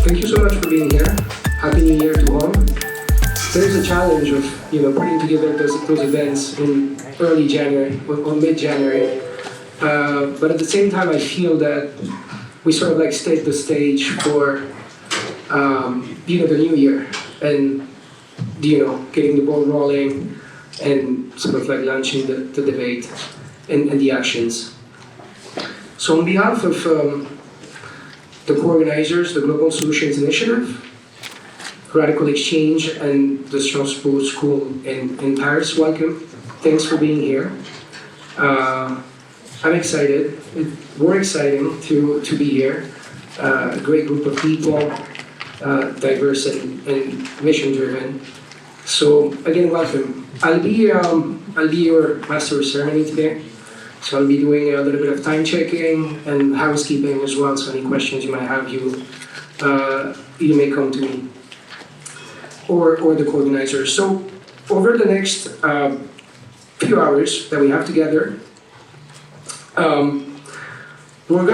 Thank you so much for being here. Happy New Year to all. There's a challenge of putting together those events in early January or mid-January, but at the same time I feel that we sort of like set the stage for the new year and getting the ball rolling and sort of like launching the debate and the actions. So on behalf of the co-organizers, the Global Solutions Initiative, RadicalxChange, and the Strasbourg School in Paris, welcome. Thanks for being here. I'm excited. We're exciting to be here. A great group of people, diverse and mission-driven. So again, welcome. I'll be your master of ceremony today. So I'll be doing a little bit of time checking and housekeeping as well. So any questions you might have, you may come to me or the co-organizers. So over the next few hours that we have together, we're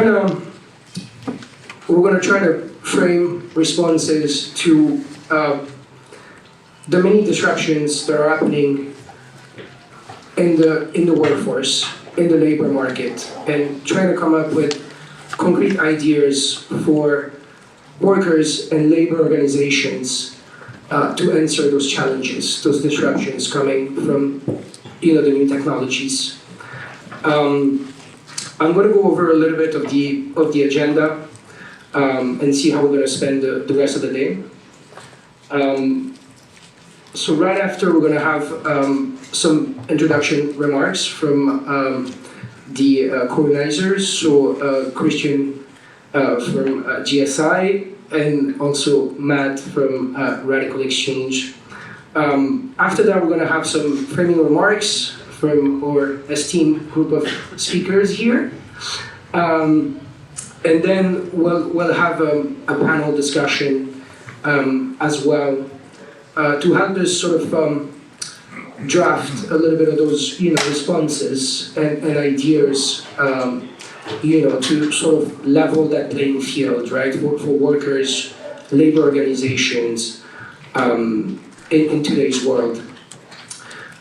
gonna try to frame responses to the many disruptions that are happening in the workforce, in the labor market, and trying to come up with concrete ideas for workers and labor organizations to answer those challenges, those disruptions coming from the new technologies. I'm going to go over a little bit of the agenda and see how we're going to spend the rest of the day. So right after, we're going to have some introduction remarks from the co-organizers, so Christian from GSI, and also Matt from RadicalxChange. After that, we're going to have some framing remarks from our esteemed group of speakers here. And then we'll have a panel discussion as well to help us sort of draft a little bit of those responses and ideas to sort of level that playing field, right, for workers, labor organizations in today's world.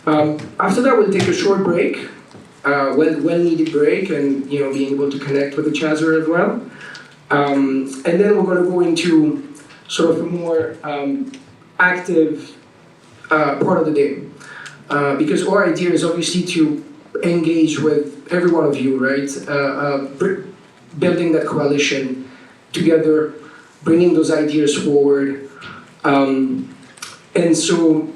After that, we'll take a short break, well-needed break, and being able to connect with each other as well. And then we're going to go into sort of a more active part of the day, because our idea is obviously to engage with every one of you, right? Building that coalition together, bringing those ideas forward, and so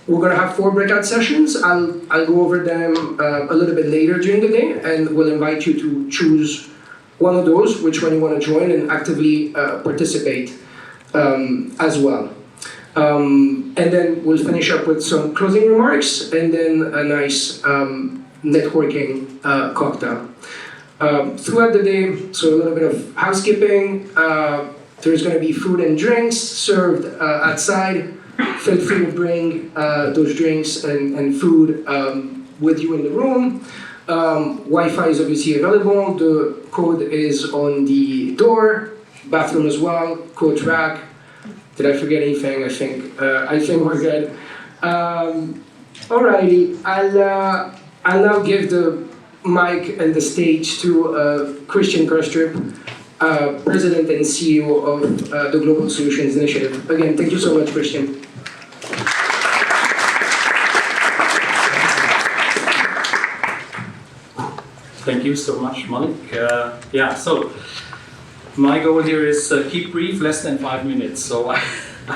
we're going to have 4 breakout sessions. I'll go over them a little bit later during the day, and we'll invite you to choose one of those, which one you want to join and actively participate as well. And then we'll finish up with some closing remarks, and then a nice networking cocktail. Throughout the day, so a little bit of housekeeping. There's going to be food and drinks served outside. Feel free to bring those drinks and food with you in the room. Wi-Fi is obviously available. The code is on the door. Bathroom as well. Coat rack. Did I forget anything? I think we're good. Alrighty, I'll now give the mic and the stage to Christian Kastrop, President and CEO of the Global Solutions Initiative. Again, thank you so much, Christian. Thank you so much, Malik. So my goal here is keep brief, less than 5 minutes. So I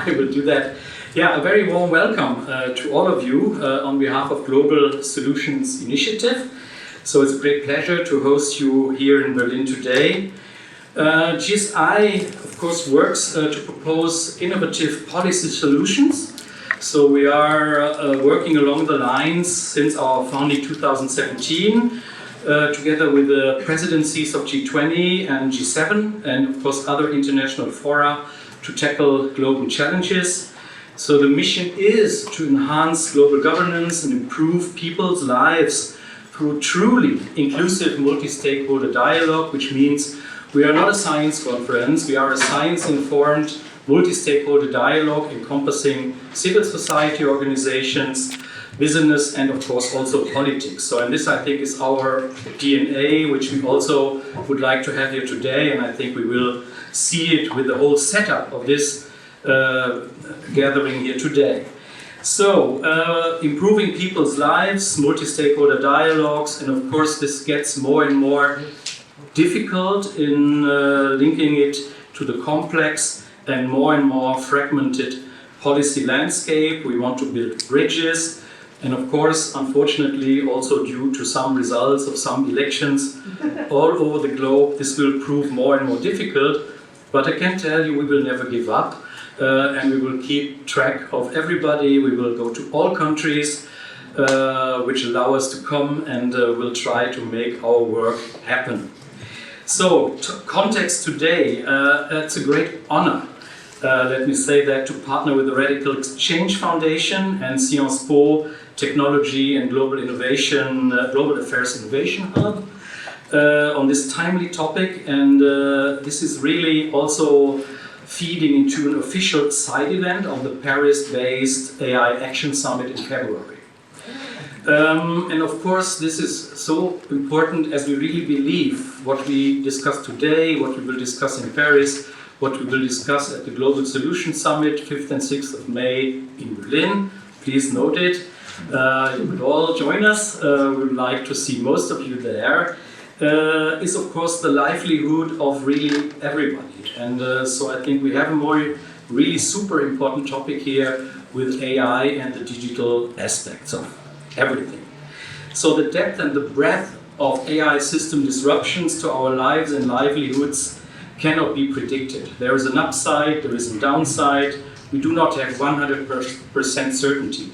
will do that. A very warm welcome to all of you on behalf of Global Solutions Initiative. So it's a great pleasure to host you here in Berlin today. GSI, of course, works to propose innovative policy solutions. So we are working along the lines since our founding 2017, together with the presidencies of G20 and G7, and of course other international fora to tackle global challenges. So the mission is to enhance global governance and improve people's lives through truly inclusive multi-stakeholder dialogue, which means We are not a science conference, we are a science-informed, multi-stakeholder dialogue encompassing civil society organizations, business, and of course also politics. So, and this I think is our DNA, which we also would like to have here today, and I think we will see it with the whole setup of this gathering here today. So, improving people's lives, multi-stakeholder dialogues, and of course this gets more and more difficult in linking it to the complex and more fragmented policy landscape. We want to build bridges, and of course, unfortunately, also due to some results of some elections all over the globe, this will prove more and more difficult. But I can tell you, we will never give up. And we will keep track of everybody. We will go to all countries which allow us to come, and we'll try to make our work happen. So, context today, it's a great honor, let me say that, to partner with the RadicalxChange Foundation and Sciences Po Technology and Global Affairs Innovation Hub on this timely topic, and this is really also feeding into an official side event of the Paris-based AI Action Summit in February. And of course, this is so important as we really believe what we discuss today, what we will discuss in Paris, what we will discuss at the Global Solutions Summit, 5th and 6th of May in Berlin. Please note it. You would all join us. We would like to see most of you there. Is of course the livelihood of really everybody. And so I think we have a really super important topic here with AI and the digital aspects of everything. So the depth and the breadth of AI system disruptions to our lives and livelihoods cannot be predicted. There is an upside, there is a downside. We do not have 100% certainty.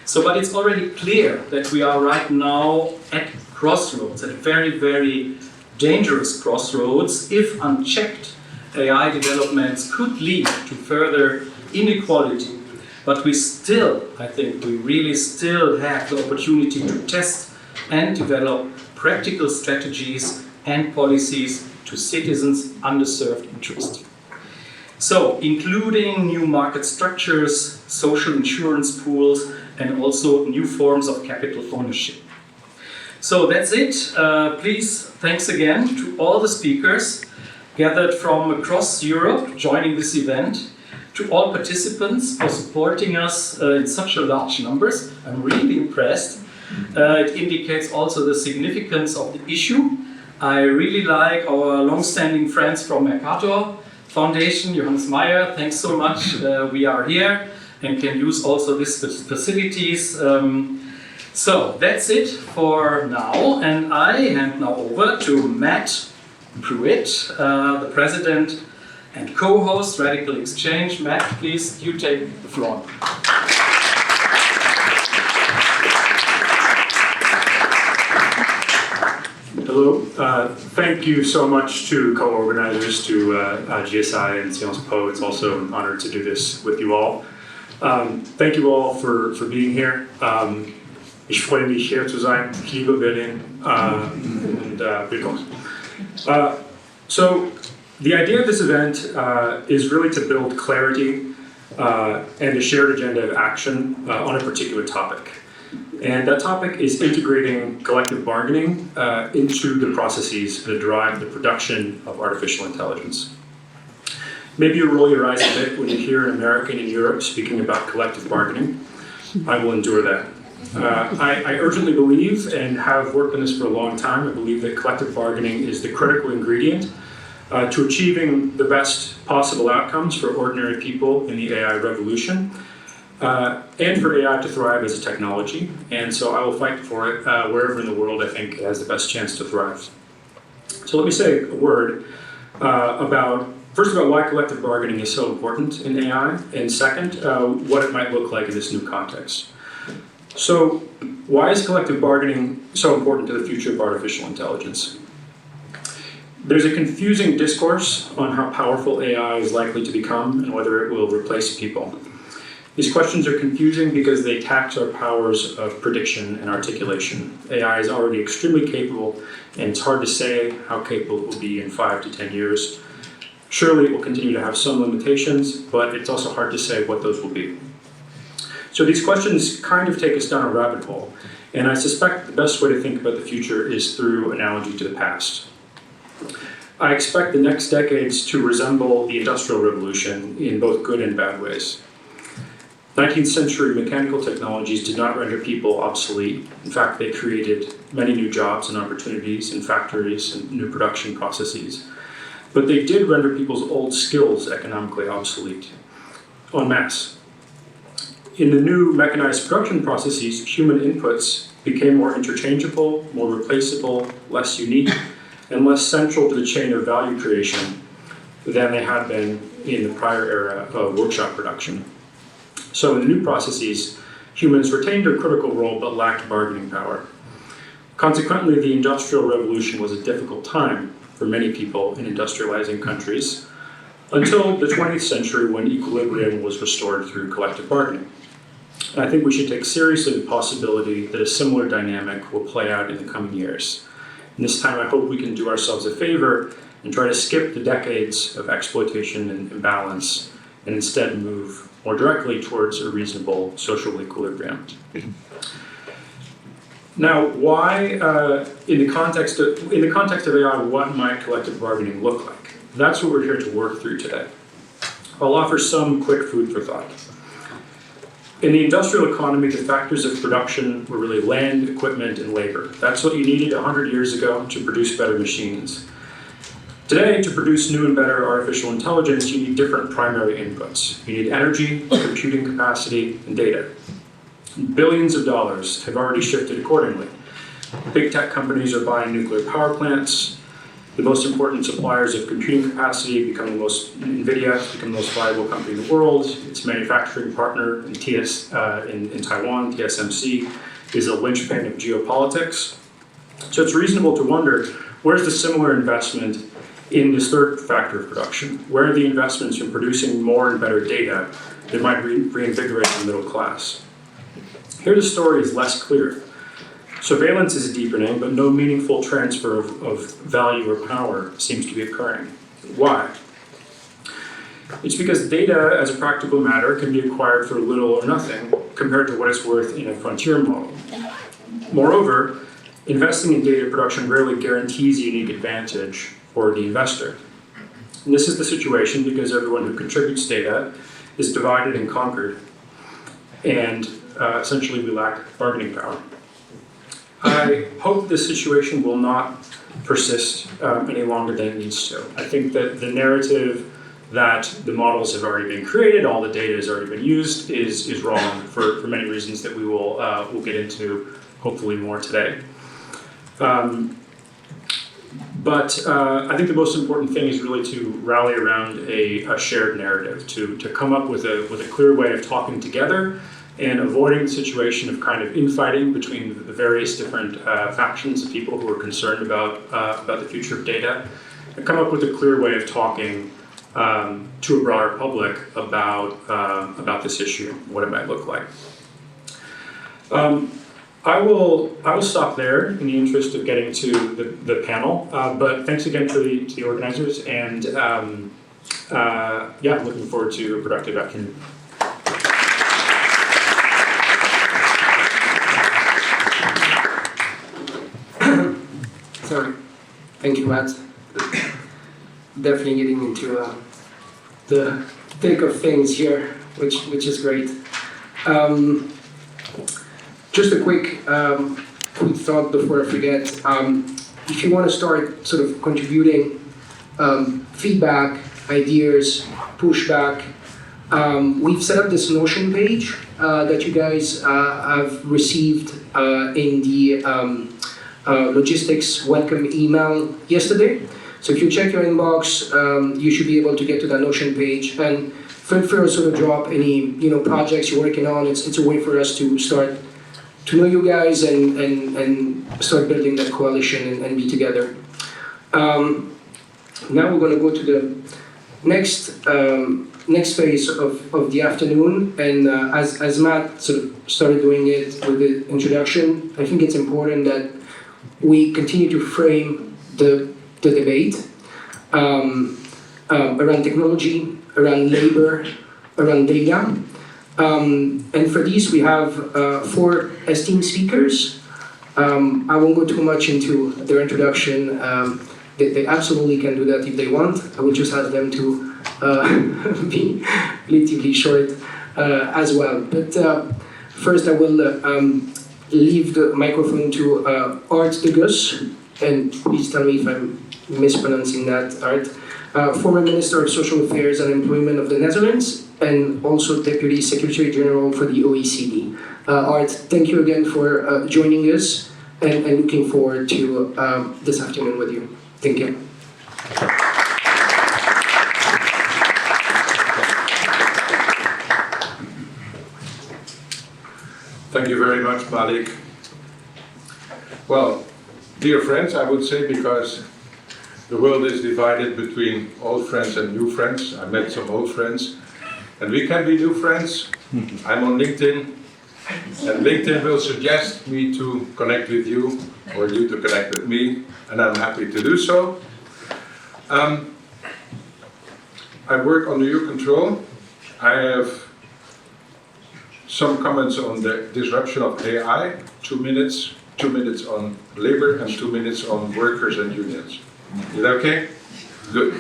So, but it's already clear that we are right now at crossroads, at very dangerous crossroads. If unchecked, AI developments could lead to further inequality. But we still, I think, we really still have the opportunity to test and develop practical strategies and policies to citizens' underserved interests. So, including new market structures, social insurance pools, and also new forms of capital ownership. So that's it. Please, thanks again to all the speakers gathered from across Europe joining this event, to all participants for supporting us in such a large numbers. I'm really impressed. It indicates also the significance of the issue. I really like our long-standing friends from Almato Foundation, Johannes Meyer, thanks so much. We are here and can use also these facilities. So that's it for now, and I hand now over to Matt Prewitt, the president and co-host RadicalxChange. Matt, please, you take the floor. Hello, thank you so much to co-organizers, to GSI and Sciences Po. It's also an honor to do this with you all. Thank you all for being here. Ich freue mich, hier zu sein. Ich liebe Berlin. Willkommen. So, the idea of this event is really to build clarity and a shared agenda of action on a particular topic. And that topic is integrating collective bargaining into the processes that drive the production of artificial intelligence. Maybe you roll your eyes a bit when you hear an American in Europe speaking about collective bargaining. I will endure that. I urgently believe, and have worked on this for a long time, I believe that collective bargaining is the critical ingredient to achieving the best possible outcomes for ordinary people in the AI revolution, and for AI to thrive as a technology. And so I will fight for it wherever in the world I think it has the best chance to thrive. So let me say a word first about why collective bargaining is so important in AI, and second, what it might look like in this new context. So, why is collective bargaining so important to the future of artificial intelligence? There's a confusing discourse on how powerful AI is likely to become and whether it will replace people. These questions are confusing because they tax our powers of prediction and articulation. AI is already extremely capable, and it's hard to say how capable it will be in 5 to 10 years. Surely it will continue to have some limitations, but it's also hard to say what those will be. So these questions kind of take us down a rabbit hole, and I suspect the best way to think about the future is through analogy to the past. I expect the next decades to resemble the Industrial Revolution in both good and bad ways. 19th century mechanical technologies did not render people obsolete. In fact, they created many new jobs and opportunities in factories and new production processes. But they did render people's old skills economically obsolete, en masse. In the new mechanized production processes, human inputs became more interchangeable, more replaceable, less unique, and less central to the chain of value creation than they had been in the prior era of workshop production. So in the new processes, humans retained their critical role but lacked bargaining power. Consequently, the Industrial Revolution was a difficult time for many people in industrializing countries until the 20th century when equilibrium was restored through collective bargaining. And I think we should take seriously the possibility that a similar dynamic will play out in the coming years. And this time I hope we can do ourselves a favor and try to skip the decades of exploitation and imbalance and instead move more directly towards a reasonable social equilibrium. Now, why, in the context of AI, what might collective bargaining look like? That's what we're here to work through today. I'll offer some quick food for thought. In the industrial economy, the factors of production were really land, equipment, and labor. That's what you needed 100 years ago to produce better machines. Today, to produce new and better artificial intelligence, you need different primary inputs. You need energy, computing capacity, and data. Billions of dollars have already shifted accordingly. Big tech companies are buying nuclear power plants. The most important suppliers of computing capacity become NVIDIA, become the most valuable company in the world. Its manufacturing partner in Taiwan, TSMC, is a linchpin of geopolitics. So it's reasonable to wonder, where's the similar investment in this third factor of production? Where are the investments in producing more and better data that might reinvigorate the middle class? Here the story is less clear. Surveillance is deepening, but no meaningful transfer of value or power seems to be occurring. Why? It's because data, as a practical matter, can be acquired for little or nothing compared to what it's worth in a frontier model. Moreover, investing in data production rarely guarantees a unique advantage for the investor. And this is the situation because everyone who contributes data is divided and conquered, and essentially we lack bargaining power. I hope this situation will not persist any longer than it needs to. I think that the narrative that the models have already been created, all the data has already been used, is wrong for many reasons that we'll get into hopefully more today. But I think the most important thing is really to rally around a shared narrative, to come up with a clear way of talking together and avoiding the situation of kind of infighting between the various different factions of people who are concerned about the future of data, and come up with a clear way of talking to a broader public about this issue, what it might look like. I will stop there in the interest of getting to the panel, but thanks again to the organizers, and yeah, looking forward to a productive afternoon. Sorry. Thank you, Matt. Definitely getting into the thick of things here, which is great. Just a quick thought before I forget. If you want to start sort of contributing feedback, ideas, pushback, we've set up this Notion page that you guys have received in the logistics welcome email yesterday. So if you check your inbox, you should be able to get to that Notion page, and feel free to sort of drop any projects you're working on. It's a way for us to start to know you guys and start building that coalition and be together. Now we're going to go to the next next phase of the afternoon, and as Matt sort of started doing it with the introduction, I think it's important that we continue to frame the debate around technology, around labor, around data. And for these, we have 4 esteemed speakers. I won't go too much into their introduction. They absolutely can do that if they want. I will just ask them to be relatively short as well. But first, I will leave the microphone to Aart de Geus, and please tell me if I'm mispronouncing that, Aart. Former Minister of Social Affairs and Employment of the Netherlands, and also Deputy Secretary General for the OECD. Aart, thank you again for joining us, and looking forward to this afternoon with you. Thank you. Thank you very much, Malik. Well, dear friends, I would say, because the world is divided between old friends and new friends. I met some old friends, and we can be new friends. I'm on LinkedIn, and LinkedIn will suggest me to connect with you, or you to connect with me, and I'm happy to do so. I work under your control. I have some comments on the disruption of AI, 2 minutes, 2 minutes on labor, and 2 minutes on workers and unions. Is that okay? Good.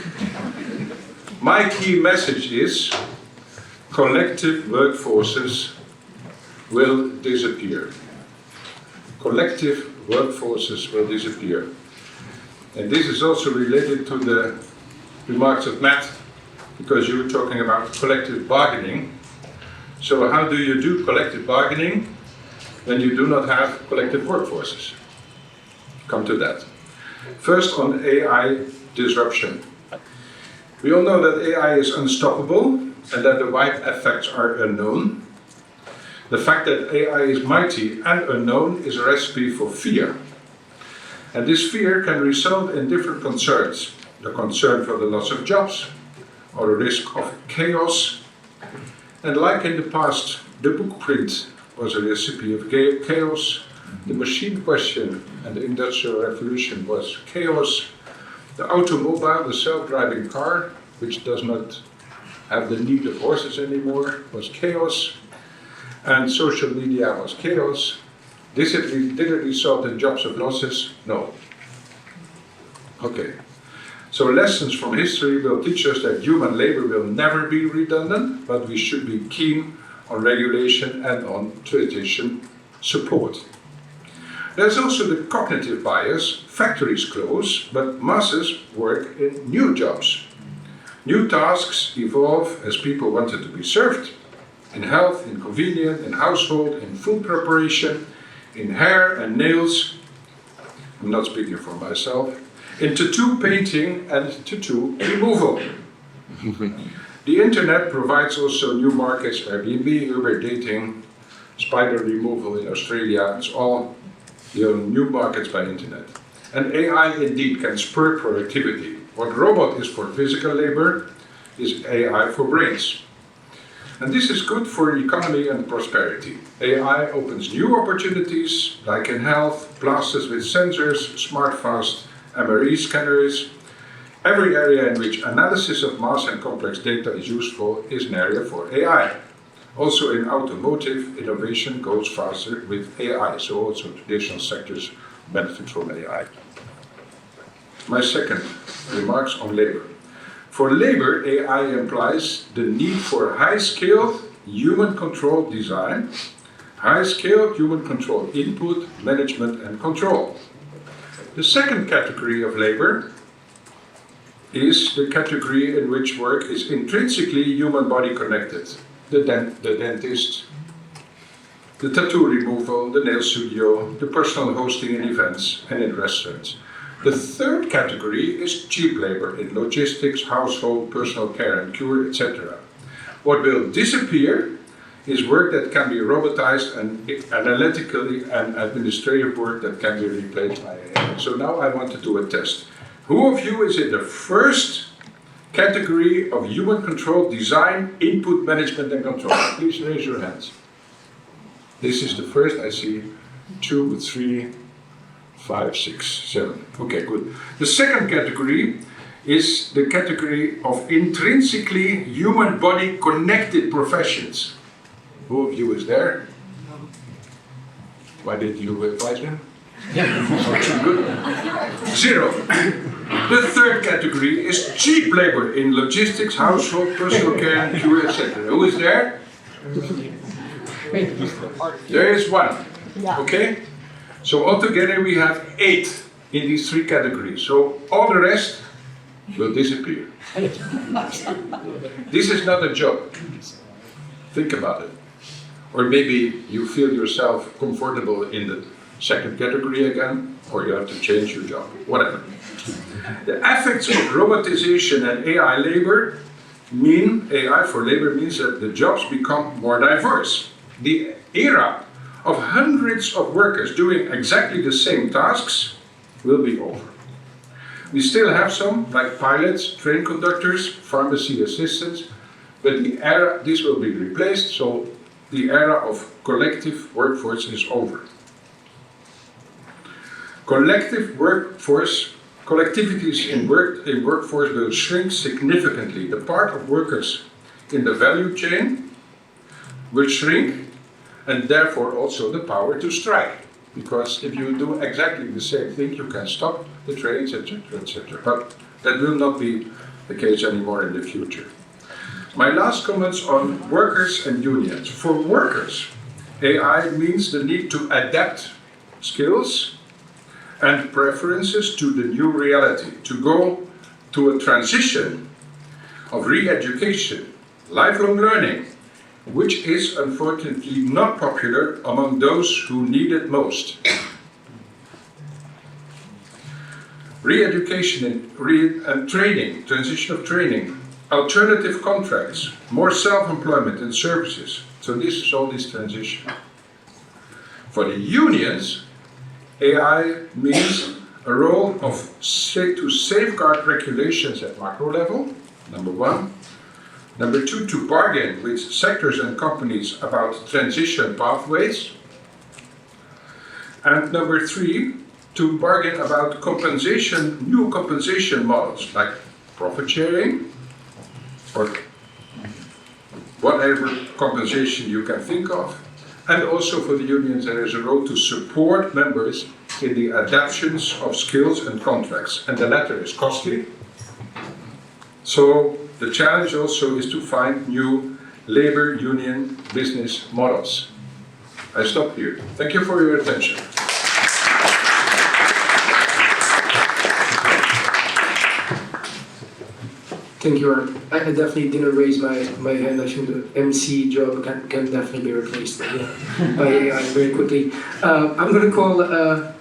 My key message is collective workforces will disappear. Collective workforces will disappear. And this is also related to the remarks of Matt, because you were talking about collective bargaining. So how do you do collective bargaining when you do not have collective workforces? Come to that. First, on AI disruption. We all know that AI is unstoppable and that the wide effects are unknown. The fact that AI is mighty and unknown is a recipe for fear. And this fear can result in different concerns. The concern for the loss of jobs, or the risk of chaos. And like in the past, the book print was a recipe of chaos. The machine question and the Industrial Revolution was chaos. The automobile, the self-driving car, which does not have the need of horses anymore, was chaos. And social media was chaos. Did it result in jobs of losses? No. Okay. So lessons from history will teach us that human labor will never be redundant, but we should be keen on regulation and on transition support. There's also the cognitive bias. Factories close, but masses work in new jobs. New tasks evolve as people wanted to be served. In health, in convenience, in household, in food preparation, in hair and nails. I'm not speaking for myself. In tattoo painting and tattoo removal. The internet provides also new markets, Airbnb, Uber dating, spider removal in Australia. It's all new markets by internet. And AI indeed can spur productivity. What robot is for physical labor is AI for brains. And this is good for economy and prosperity. AI opens new opportunities, like in health, plasters with sensors, smart fast MRI scanners. Every area in which analysis of mass and complex data is useful is an area for AI. Also in automotive, innovation goes faster with AI, so also traditional sectors benefit from AI. My second remarks on labor. For labor, AI implies the need for high-scaled, human-controlled design, high-scaled, human-controlled input, management, and control. The second category of labor is the category in which work is intrinsically human body connected. The dentist, the tattoo removal, the nail studio, the personal hosting in events and in restaurants. The third category is cheap labor in logistics, household, personal care and cure, etc. What will disappear is work that can be robotized and analytically and administrative work that can be replaced by AI. So now I want to do a test. Who of you is in the first category of human control, design, input, management and control? Please raise your hands. This is the first. I see 2, 3, 5, 6, 7. Okay, good. The second category is the category of intrinsically human body connected professions. Who of you is there? Why did you invite him? Good. 0. The third category is cheap labor in logistics, household, personal care, QA, etc. Who is there? There is 1. Okay? So altogether we have 8 in these 3 categories. So all the rest will disappear. This is not a job. Think about it. Or maybe you feel yourself comfortable in the second category again, or you have to change your job, whatever. The effects of robotization and AI labor mean, AI for labor means that the jobs become more diverse. The era of hundreds of workers doing exactly the same tasks will be over. We still have some, like pilots, train conductors, pharmacy assistants, but this will be replaced, so the era of collective workforce is over. Collectivities in workforce will shrink significantly. The part of workers in the value chain will shrink, and therefore also the power to strike. Because if you do exactly the same thing, you can stop the trains, etc., etc. But that will not be the case anymore in the future. My last comments on workers and unions. For workers, AI means the need to adapt skills and preferences to the new reality, to go to a transition of re-education, lifelong learning, which is unfortunately not popular among those who need it most. Re-education and training, transition of training, alternative contracts, more self-employment and services. So this is all this transition. For the unions, AI means a role of to safeguard regulations at macro level, number 1. Number 2, to bargain with sectors and companies about transition pathways. And number 3, to bargain about new compensation models, like profit sharing, or whatever compensation you can think of. And also for the unions, there is a role to support members in the adaptations of skills and contracts. And the latter is costly. So the challenge also is to find new labor union business models. I stop here. Thank you for your attention. Thank you, Aart. I definitely didn't raise my hand. I think the MC job can definitely be replaced by AI very quickly. I'm going to call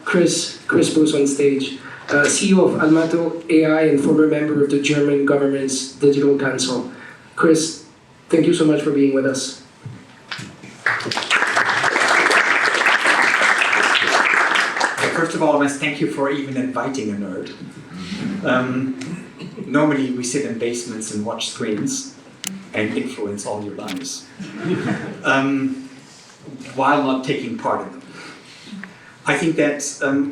Chris Bos on stage, CEO of Almato AI and former member of the German government's Digital Council. Chris, thank you so much for being with us. First of all, I must thank you for even inviting a nerd. Normally we sit in basements and watch screens and influence all your lives, while not taking part in them. I think that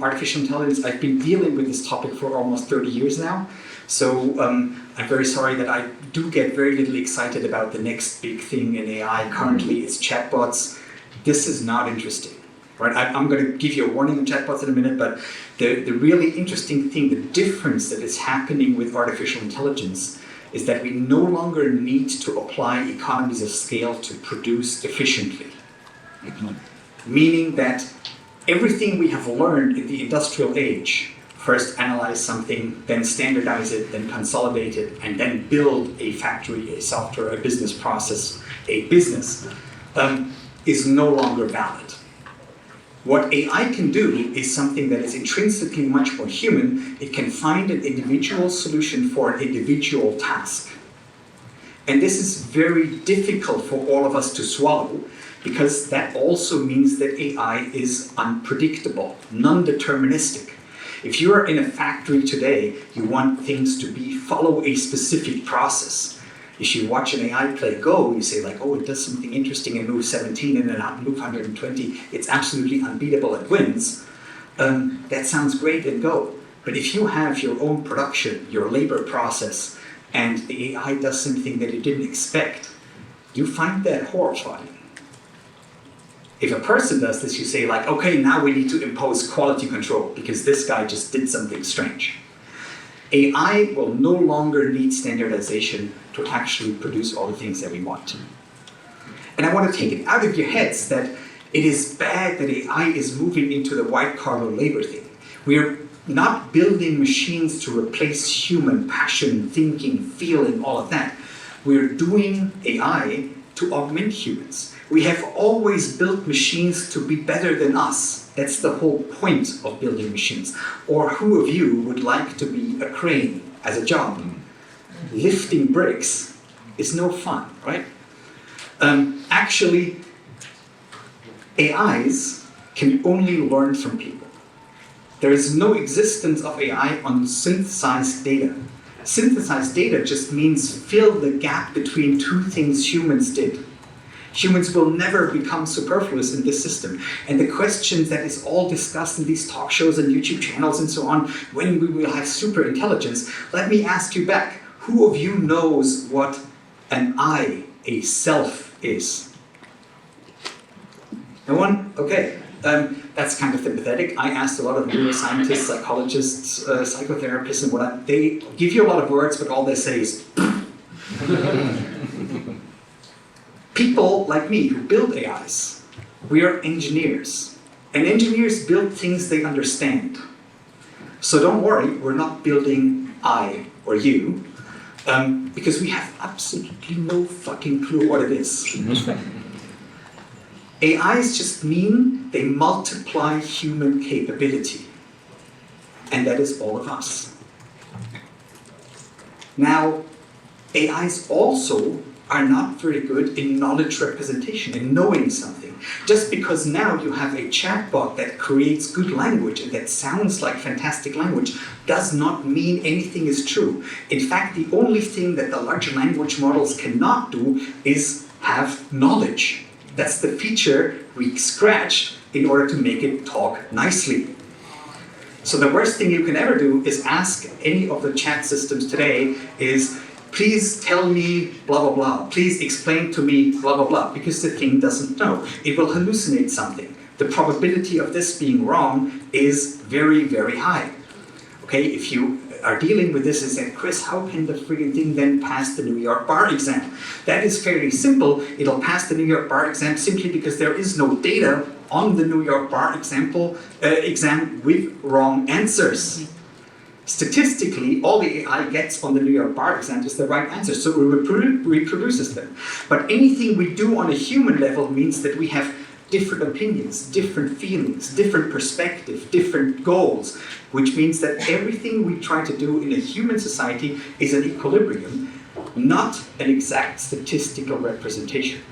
artificial intelligence, I've been dealing with this topic for almost 30 years now, so I'm very sorry that I do get very little excited about the next big thing in AI. Currently it's chatbots. This is not interesting. Right? I'm going to give you a warning on chatbots in a minute, but the really interesting thing, the difference that is happening with artificial intelligence is that we no longer need to apply economies of scale to produce efficiently. Meaning that everything we have learned in the industrial age, first analyze something, then standardize it, then consolidate it, and then build a factory, a software, a business process, a business, is no longer valid. What AI can do is something that is intrinsically much more human. It can find an individual solution for an individual task. And this is very difficult for all of us to swallow, because that also means that AI is unpredictable, non-deterministic. If you're in a factory today, you want things to follow a specific process. If you watch an AI play Go, you say like, oh, it does something interesting in move 17 and then move 120. It's absolutely unbeatable, it wins. That sounds great in Go. But if you have your own production, your labor process, and the AI does something that you didn't expect, you find that horrifying. If a person does this, you say like, okay, now we need to impose quality control because this guy just did something strange. AI will no longer need standardization to actually produce all the things that we want. And I want to take it out of your heads that it is bad that AI is moving into the white-collar labor thing. We're not building machines to replace human passion, thinking, feeling, all of that. We're doing AI to augment humans. We have always built machines to be better than us. That's the whole point of building machines. Or who of you would like to be a crane as a job? Lifting bricks is no fun, right? Actually, AIs can only learn from people. There is no existence of AI on synthesized data. Synthesized data just means fill the gap between two things humans did. Humans will never become superfluous in this system. And the question that is all discussed in these talk shows and YouTube channels and so on, when we will have super intelligence, let me ask you back, who of you knows what an I, a self, is? No one? Okay. That's kind of sympathetic. I asked a lot of neuroscientists, psychologists, psychotherapists, and whatnot. They give you a lot of words, but all they say is people like me who build AIs, we are engineers. And engineers build things they understand. So don't worry, we're not building I or you, because we have absolutely no fucking clue what it is. AIs just mean they multiply human capability. And that is all of us. Now, AIs also are not very good in knowledge representation, in knowing something. Just because now you have a chatbot that creates good language and that sounds like fantastic language does not mean anything is true. In fact, the only thing that the large language models cannot do is have knowledge. That's the feature we scratched in order to make it talk nicely. So the worst thing you can ever do is ask any of the chat systems today is, please tell me blah, blah, blah. Please explain to me blah, blah, blah, because the thing doesn't know. It will hallucinate something. The probability of this being wrong is very, very high. Okay, if you are dealing with this and say, Chris, how can the friggin' thing then pass the New York bar exam? That is fairly simple. It'll pass the New York bar exam simply because there is no data on the New York bar exam with wrong answers. Statistically, all the AI gets on the New York bar exam is the right answer, so it reproduces them. But anything we do on a human level means that we have different opinions, different feelings, different perspective, different goals, which means that everything we try to do in a human society is an equilibrium, not an exact statistical representation.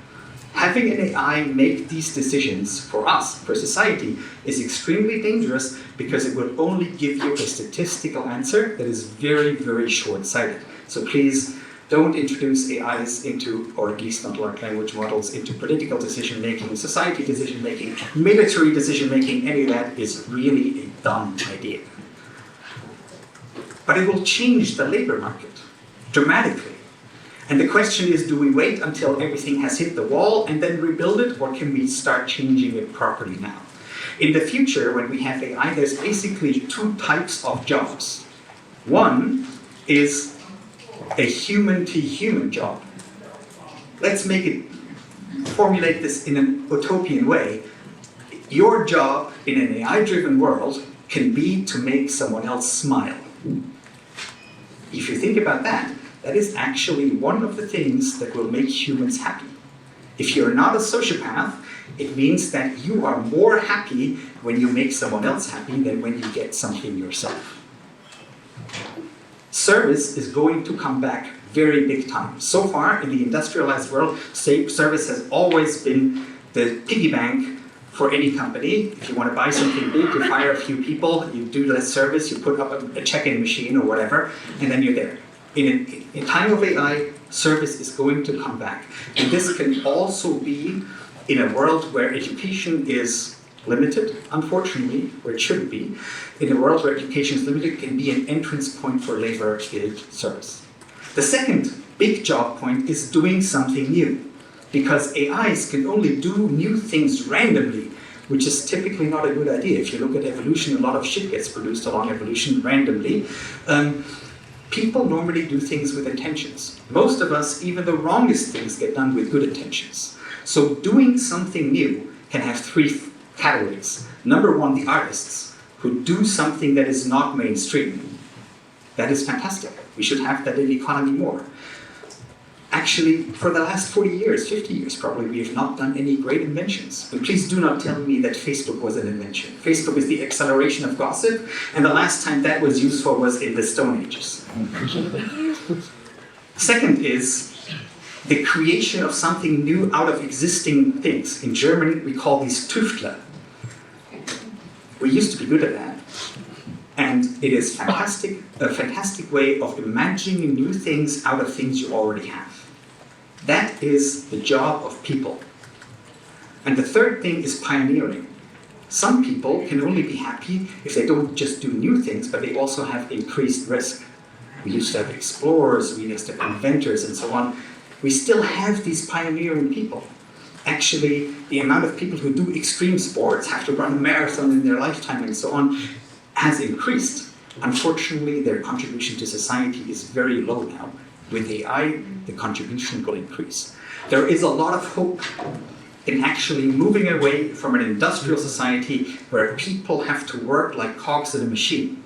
Having an AI make these decisions for us, for society, is extremely dangerous because it will only give you a statistical answer that is very, very short-sighted. So please don't introduce AIs into, or at least not large language models, into political decision-making, society decision-making, military decision-making. Any of that is really a dumb idea. But it will change the labor market dramatically. And the question is, do we wait until everything has hit the wall and then rebuild it, or can we start changing it properly now? In the future, when we have AI, there's basically two types of jobs. One is a human-to-human job. Let's formulate this in an utopian way. Your job in an AI-driven world can be to make someone else smile. If you think about that, that is actually one of the things that will make humans happy. If you're not a sociopath, it means that you are more happy when you make someone else happy than when you get something yourself. Service is going to come back very big time. So far in the industrialized world, service has always been the piggy bank for any company. If you want to buy something big, you fire a few people, you do the service, you put up a check-in machine or whatever, and then you're there. In time of AI, service is going to come back. And this can also be in a world where education is limited, unfortunately, where it shouldn't be. In a world where education is limited, it can be an entrance point for labor-skilled service. The second big job point is doing something new. Because AIs can only do new things randomly, which is typically not a good idea. If you look at evolution, a lot of shit gets produced along evolution randomly. People normally do things with intentions. Most of us, even the wrongest things, get done with good intentions. So doing something new can have three categories. Number one, the artists who do something that is not mainstream. That is fantastic. We should have that in the economy more. Actually, for the last 40 years, 50 years probably, we have not done any great inventions. But please do not tell me that Facebook was an invention. Facebook is the acceleration of gossip, and the last time that was useful was in the Stone Ages. Second is the creation of something new out of existing things. In German, we call these Tüftler. We used to be good at that. And it is fantastic, a fantastic way of imagining new things out of things you already have. That is the job of people. And the third thing is pioneering. Some people can only be happy if they don't just do new things, but they also have increased risk. We used to have explorers, we used to have inventors, and so on. We still have these pioneering people. Actually, the amount of people who do extreme sports, have to run a marathon in their lifetime, and so on, has increased. Unfortunately, their contribution to society is very low now. With AI, the contribution will increase. There is a lot of hope in actually moving away from an industrial society where people have to work like cogs in a machine.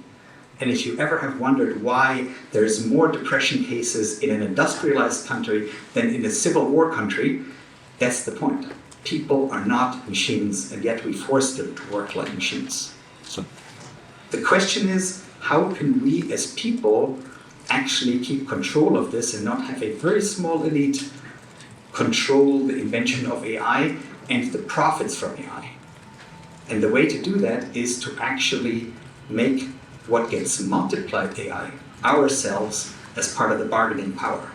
And if you ever have wondered why there's more depression cases in an industrialized country than in a civil war country, that's the point. People are not machines, and yet we force them to work like machines. The question is, how can we as people actually keep control of this and not have a very small elite control the invention of AI and the profits from AI? And the way to do that is to actually make what gets multiplied AI ourselves as part of the bargaining power.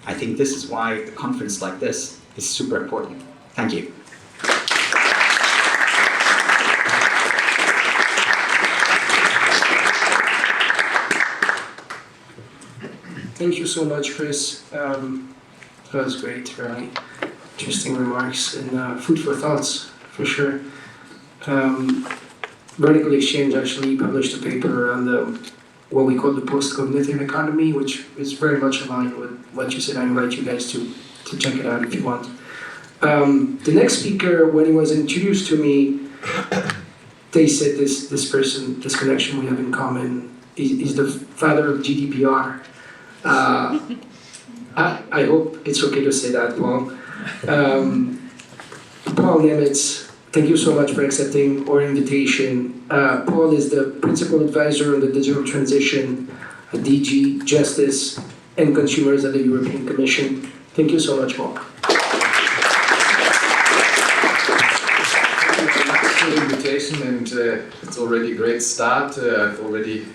I think this is why a conference like this is super important. Thank you. Thank you so much, Chris. That was great, very interesting remarks and food for thoughts, for sure. RadicalxChange actually published a paper on what we call the post-cognitive economy, which is very much aligned with what you said. I invite you guys to check it out if you want. The next speaker, when he was introduced to me, they said this person, this connection we have in common, is the father of GDPR. I hope it's okay to say that, Paul. Paul Nemitz, thank you so much for accepting our invitation. Paul is the Principal Advisor on the Digital Transition at DG, Justice and Consumers at the European Commission. Thank you so much, Paul. Thanks for the invitation, and it's already a great start. I've already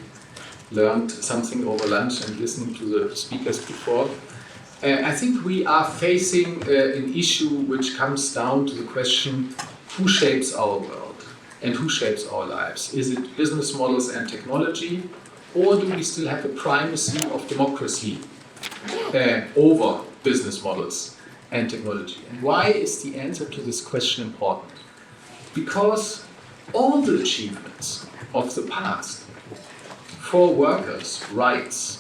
learned something over lunch and listened to the speakers before. I think we are facing an issue which comes down to the question, who shapes our world and who shapes our lives? Is it business models and technology, or do we still have a primacy of democracy over business models and technology? And why is the answer to this question important? Because all the achievements of the past for workers' rights,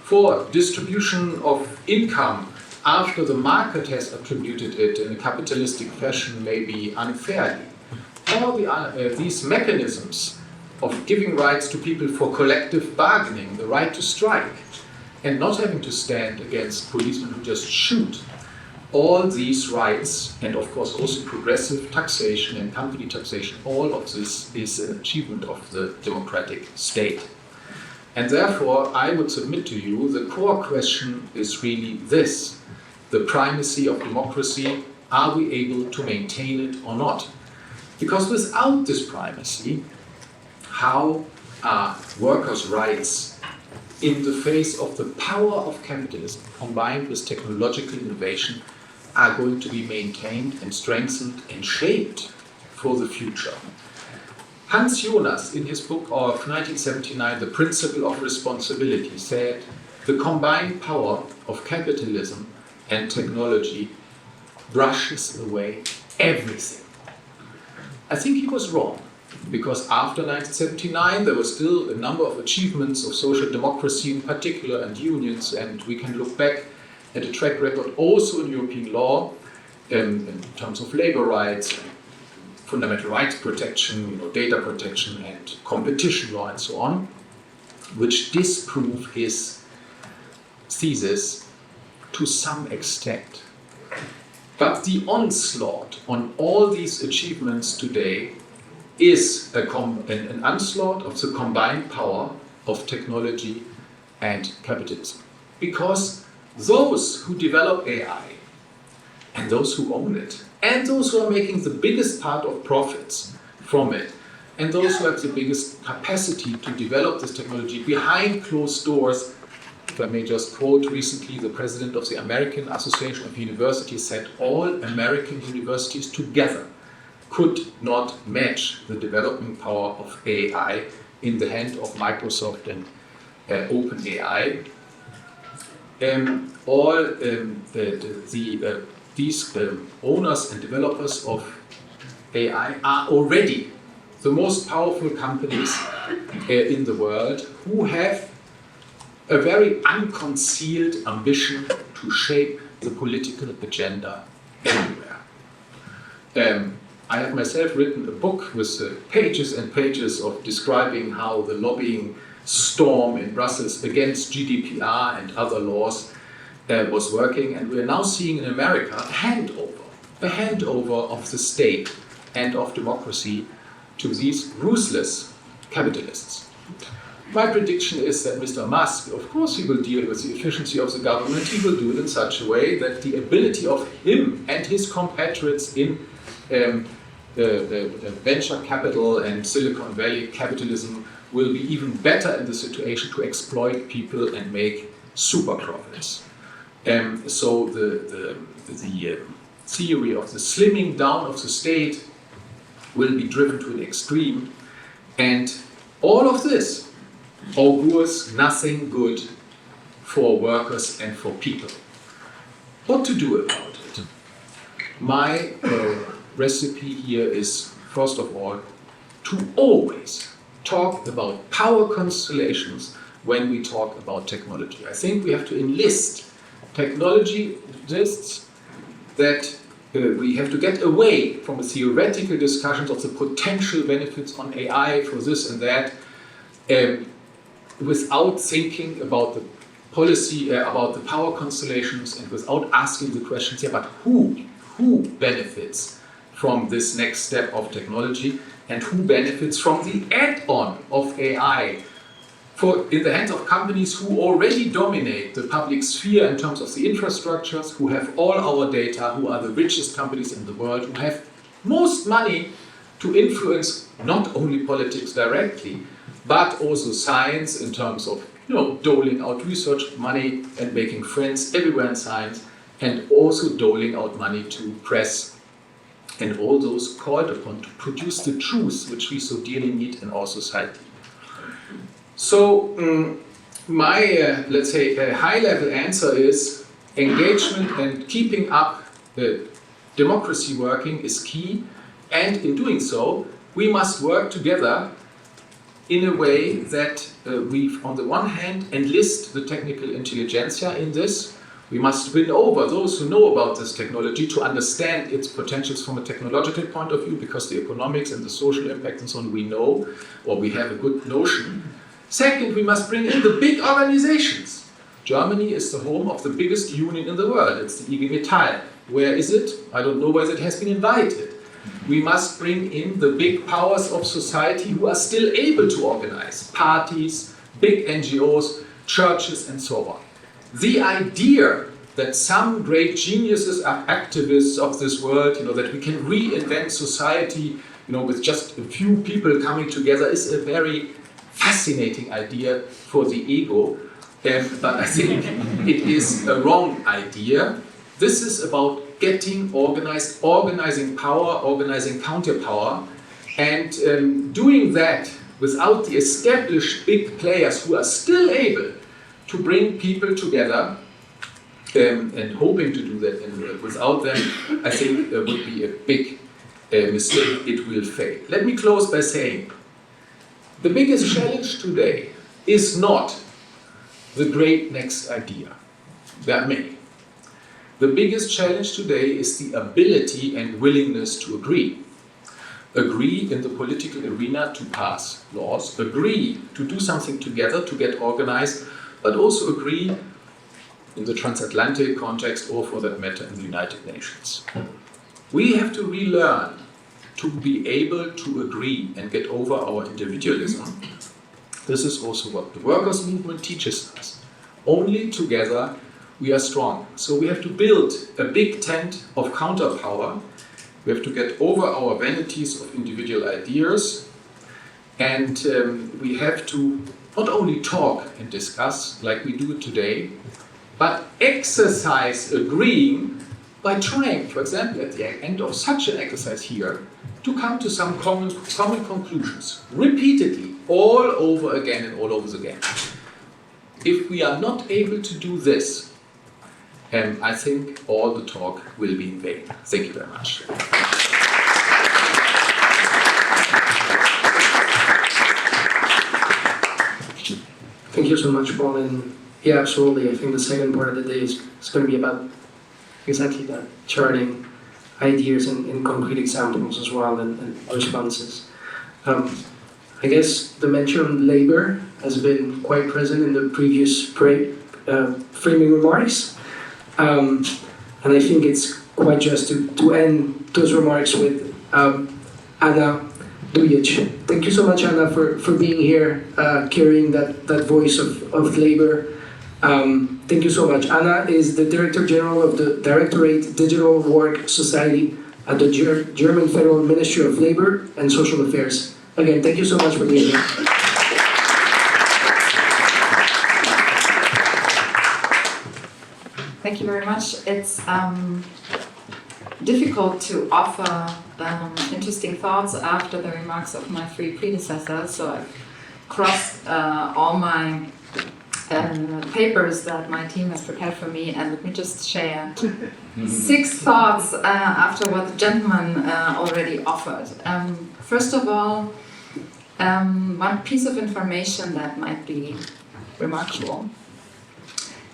for distribution of income after the market has attributed it in a capitalistic fashion, maybe unfairly. All these mechanisms of giving rights to people for collective bargaining, the right to strike, and not having to stand against policemen who just shoot, all these rights, and of course also progressive taxation and company taxation, all of this is an achievement of the democratic state. And therefore, I would submit to you, the core question is really this: the primacy of democracy. Are we able to maintain it or not? Because without this primacy, how are workers' rights in the face of the power of capitalism combined with technological innovation are going to be maintained and strengthened and shaped for the future? Hans Jonas, in his book of 1979, The Principle of Responsibility, said, the combined power of capitalism and technology brushes away everything. I think he was wrong, because after 1979 there were still a number of achievements of social democracy in particular and unions, and we can look back at a track record also in European law in terms of labor rights, fundamental rights protection, data protection and competition law and so on, which disprove his thesis to some extent. But the onslaught on all these achievements today is an onslaught of the combined power of technology and capitalism. Because those who develop AI and those who own it and those who are making the biggest part of profits from it and those who have the biggest capacity to develop this technology behind closed doors, if I may just quote recently, the president of the American Association of Universities said all American universities together could not match the development power of AI in the hand of Microsoft and OpenAI. These owners and developers of AI are already the most powerful companies in the world who have a very unconcealed ambition to shape the political agenda everywhere. I have myself written a book with pages and pages of describing how the lobbying storm in Brussels against GDPR and other laws was working, and we are now seeing in America a handover of the state and of democracy to these ruthless capitalists. My prediction is that Mr. Musk, of course, he will deal with the efficiency of the government. He will do it in such a way that the ability of him and his compatriots in venture capital and Silicon Valley capitalism will be even better in the situation to exploit people and make super profits. So the theory of the slimming down of the state will be driven to an extreme, and all of this augurs nothing good for workers and for people. What to do about it? My recipe here is, first of all, to always talk about power constellations when we talk about technology. I think we have to enlist technologists that we have to get away from the theoretical discussions of the potential benefits on AI for this and that, without thinking about the policy, about the power constellations, and without asking the questions, yeah, but who benefits from this next step of technology, and who benefits from the add-on of AI in the hands of companies who already dominate the public sphere in terms of the infrastructures, who have all our data, who are the richest companies in the world, who have most money to influence not only politics directly, but also science in terms of doling out research money and making friends everywhere in science, and also doling out money to press and all those called upon to produce the truth which we so dearly need in our society. So my, let's say, high-level answer is engagement and keeping up the democracy working is key, and in doing so, we must work together in a way that we, on the one hand, enlist the technical intelligentsia in this. We must win over those who know about this technology to understand its potentials from a technological point of view, because the economics and the social impact and so on we know, or we have a good notion. Second, we must bring in the big organizations. Germany is the home of the biggest union in the world. It's the IG Metall. Where is it? I don't know whether it has been invited. We must bring in the big powers of society who are still able to organize. Parties, big NGOs, churches, and so on. The idea that some great geniuses are activists of this world, that we can reinvent society with just a few people coming together is a very fascinating idea for the ego, but I think it is a wrong idea. This is about getting organized, organizing power, organizing counterpower, and doing that without the established big players who are still able to bring people together, and hoping to do that, and without them, I think would be a big mistake. It will fail. Let me close by saying, the biggest challenge today is not the great next idea. There are many. The biggest challenge today is the ability and willingness to agree. Agree in the political arena to pass laws, agree to do something together, to get organized, but also agree in the transatlantic context, or for that matter in the United Nations. We have to relearn to be able to agree and get over our individualism. This is also what the workers' movement teaches us. Only together we are strong. So we have to build a big tent of counterpower. We have to get over our vanities of individual ideas, and we have to not only talk and discuss like we do today, but exercise agreeing by trying, for example, at the end of such an exercise here, to come to some common conclusions, repeatedly, all over again and all over again. If we are not able to do this, I think all the talk will be in vain. Thank you very much. Thank you so much, Paul. And yeah, absolutely. I think the second part of the day is going to be about exactly that, charting ideas and concrete examples as well, and responses. I guess the mention of labor has been quite present in the previous framing remarks. And I think it's quite just to end those remarks with Anna Dujić. Thank you so much, Anna, for being here, carrying that voice of labor. Thank you so much. Anna is the Director General of the Directorate Digital Work Society at the German Federal Ministry of Labor and Social Affairs. Again, thank you so much for being here. Thank you very much. It's difficult to offer interesting thoughts after the remarks of my three predecessors, so I've crossed all my papers that my team has prepared for me, and let me just share 6 thoughts after what the gentleman already offered. First of all, one piece of information that might be remarkable.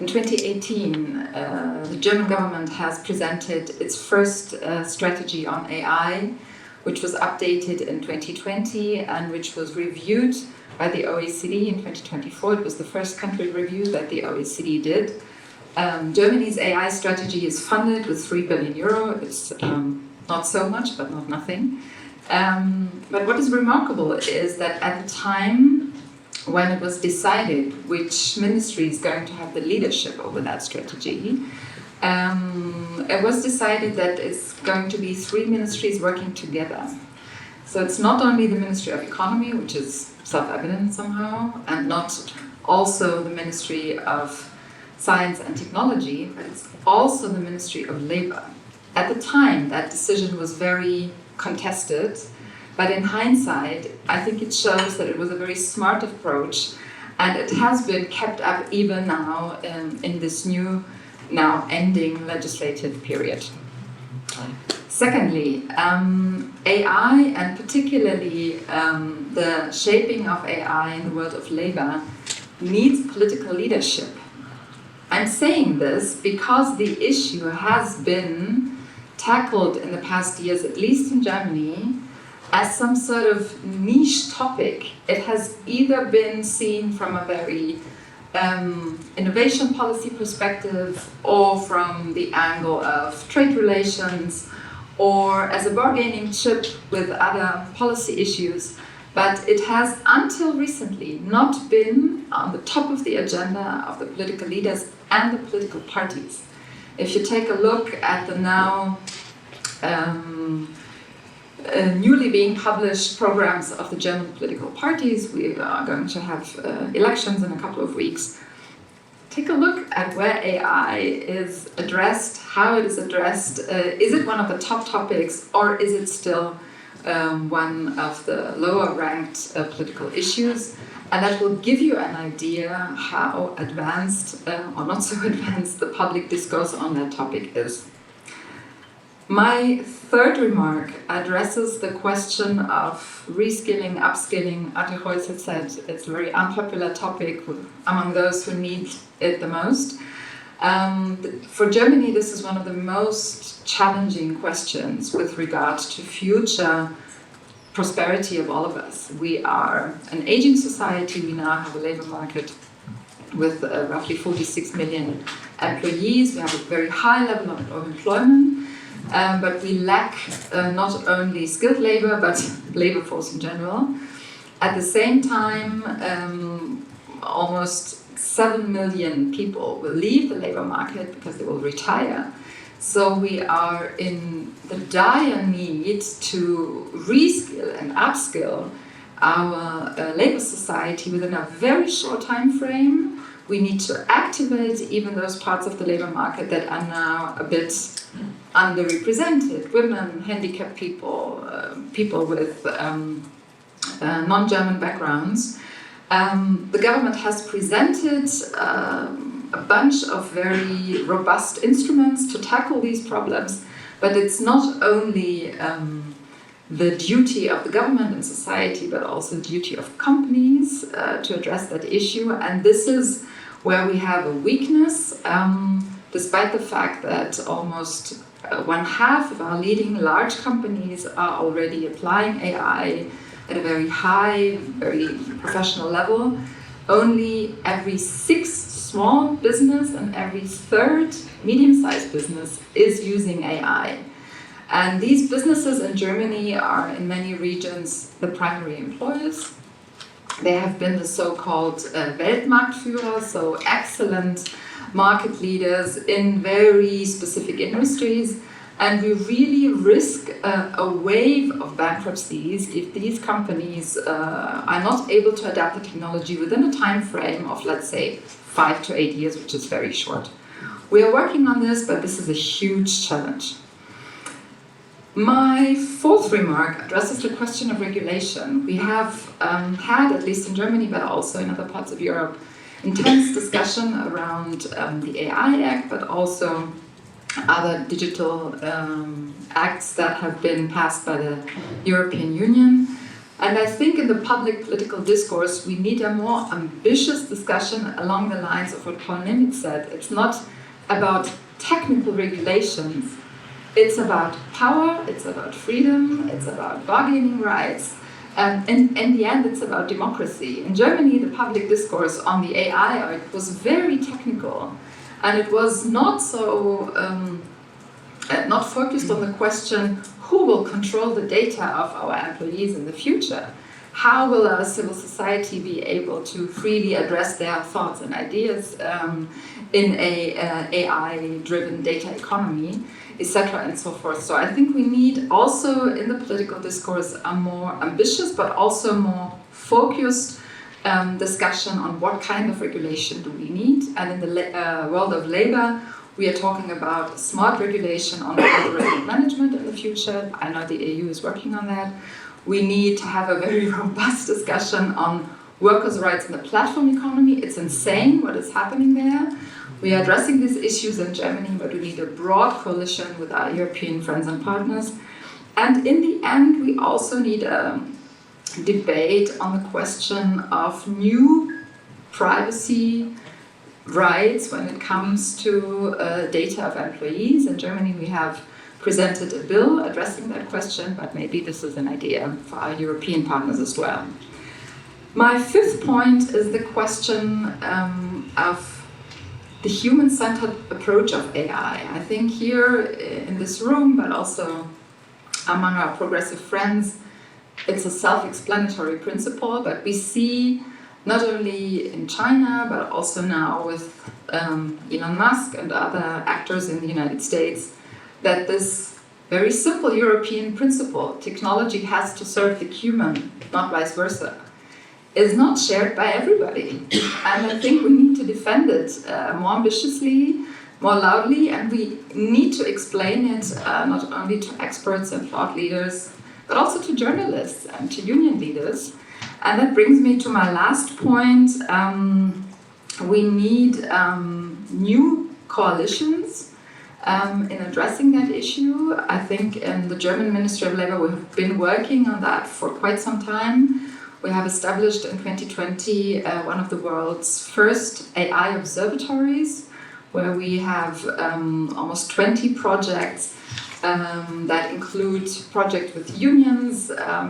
In 2018, the German government has presented its first strategy on AI, which was updated in 2020 and which was reviewed by the OECD in 2024. It was the first country review that the OECD did. Germany's AI strategy is funded with 3 billion euro. It's not so much, but not nothing. But what is remarkable is that at the time when it was decided which ministry is going to have the leadership over that strategy, it was decided that it's going to be 3 ministries working together. So it's not only the Ministry of Economy, which is self-evident somehow, and not also the Ministry of Science and Technology, but it's also the Ministry of Labor. At the time, that decision was very contested, but in hindsight, I think it shows that it was a very smart approach, and it has been kept up even now in this new, now ending legislative period. Secondly, AI, and particularly the shaping of AI in the world of labor, needs political leadership. I'm saying this because the issue has been tackled in the past years, at least in Germany, as some sort of niche topic. It has either been seen from a very innovation policy perspective, or from the angle of trade relations, or as a bargaining chip with other policy issues, but it has until recently not been on the top of the agenda of the political leaders and the political parties. If you take a look at the now newly being published programs of the German political parties. We are going to have elections in a couple of weeks. Take a look at where AI is addressed, how it is addressed. Is it one of the top topics, or is it still one of the lower ranked political issues? And that will give you an idea how advanced or not so advanced the public discourse on that topic is. My third remark addresses the question of reskilling, upskilling. Aart has said it's a very unpopular topic among those who need it the most. For Germany, this is one of the most challenging questions with regard to future prosperity of all of us. We are an aging society. We now have a labor market with roughly 46 million employees. We have a very high level of employment, but we lack not only skilled labor, but labor force in general. At the same time, almost 7 million people will leave the labor market because they will retire. So we are in the dire need to reskill and upskill our labor society within a very short time frame. We need to activate even those parts of the labor market that are now a bit underrepresented: women, handicapped people, people with non-German backgrounds. The government has presented a bunch of very robust instruments to tackle these problems, but it's not only the duty of the government and society, but also the duty of companies to address that issue. And this is where we have a weakness, despite the fact that almost 1/2 of our leading large companies are already applying AI at a very high, very professional level. Only every 6th small business and every 3rd medium-sized business is using AI. And these businesses in Germany are in many regions the primary employers. They have been the so-called Weltmarktführer, so excellent market leaders in very specific industries. And we really risk a wave of bankruptcies if these companies are not able to adapt the technology within a time frame of, let's say, 5 to 8 years, which is very short. We are working on this, but this is a huge challenge. My fourth remark addresses the question of regulation. We have had, at least in Germany, but also in other parts of Europe, intense discussion around the AI Act, but also other digital acts that have been passed by the European Union. And I think in the public political discourse, we need a more ambitious discussion along the lines of what Paul Nemitz said. It's not about technical regulations. It's about power, it's about freedom, it's about bargaining rights, and in the end, it's about democracy. In Germany, the public discourse on the AI Act was very technical, and it was not so not focused on the question: who will control the data of our employees in the future? How will our civil society be able to freely address their thoughts and ideas in a AI-driven data economy, etc., and so forth? So I think we need also in the political discourse a more ambitious but also more focused discussion on what kind of regulation do we need. And in the world of labor, we are talking about smart regulation on collaborative management in the future. I know the EU is working on that. We need to have a very robust discussion on workers' rights in the platform economy. It's insane what is happening there. We are addressing these issues in Germany, but we need a broad coalition with our European friends and partners. And in the end, we also need a debate on the question of new privacy rights when it comes to data of employees. In Germany, we have presented a bill addressing that question, but maybe this is an idea for our European partners as well. My fifth point is the question of the human-centered approach of AI. I think here in this room, but also among our progressive friends, it's a self-explanatory principle, but we see not only in China, but also now with Elon Musk and other actors in the United States, that this very simple European principle, technology has to serve the human, not vice versa, is not shared by everybody. And I think we need to defend it more ambitiously, more loudly, and we need to explain it not only to experts and thought leaders, but also to journalists and to union leaders. And that brings me to my last point. We need new coalitions in addressing that issue. I think in the German Ministry of Labour we've been working on that for quite some time. We have established in 2020 one of the world's first AI observatories, where we have almost 20 projects that include projects with unions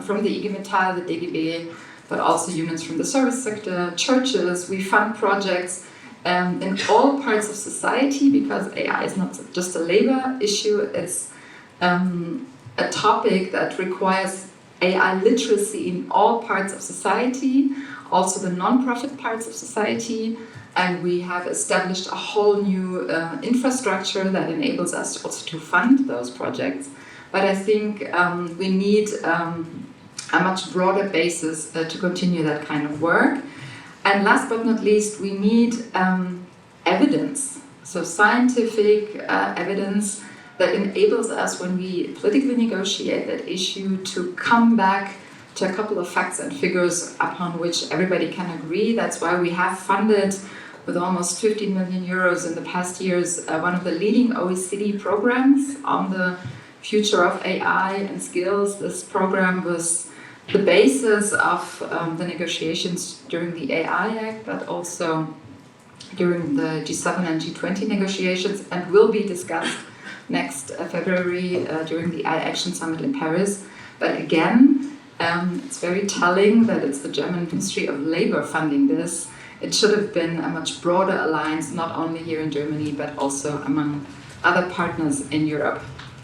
from the IG Metall, the DGB, but also unions from the service sector, churches. We fund projects in all parts of society, because AI is not just a labor issue, it's a topic that requires AI literacy in all parts of society, also the non-profit parts of society. And we have established a whole new infrastructure that enables us also to fund those projects. But I think we need a much broader basis to continue that kind of work. And last but not least, we need evidence, so scientific evidence that enables us, when we politically negotiate that issue, to come back to a couple of facts and figures upon which everybody can agree. That's why we have funded, with almost 15 million euros in the past years, one of the leading OECD programs on the future of AI and skills. This program was the basis of the negotiations during the AI Act, but also during the G7 and G20 negotiations, and will be discussed next February during the AI Action Summit in Paris. But again, it's very telling that it's the German Ministry of Labour funding this. It should have been a much broader alliance, not only here in Germany, but also among other partners in Europe.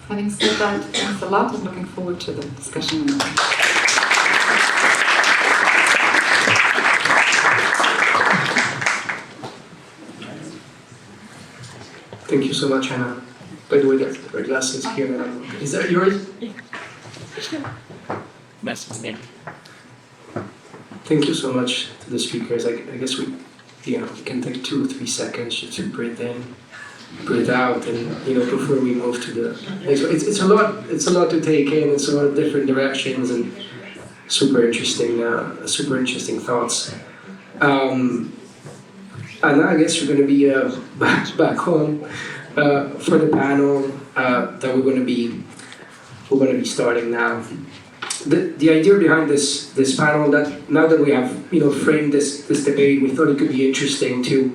Having said that, thanks a lot. I'm looking forward to the discussion. Thank you so much, Anna. By the way, the glasses here. Is that yours? Thank you so much to the speakers. I guess we can take 2 or 3 seconds just to breathe in, breathe out, and before we move to the next one. It's a lot to take in. It's a lot of different directions and super interesting thoughts. And I guess you're going to be back home for the panel that we're going to be starting now. The idea behind this panel, that now that we have framed this debate, we thought it could be interesting to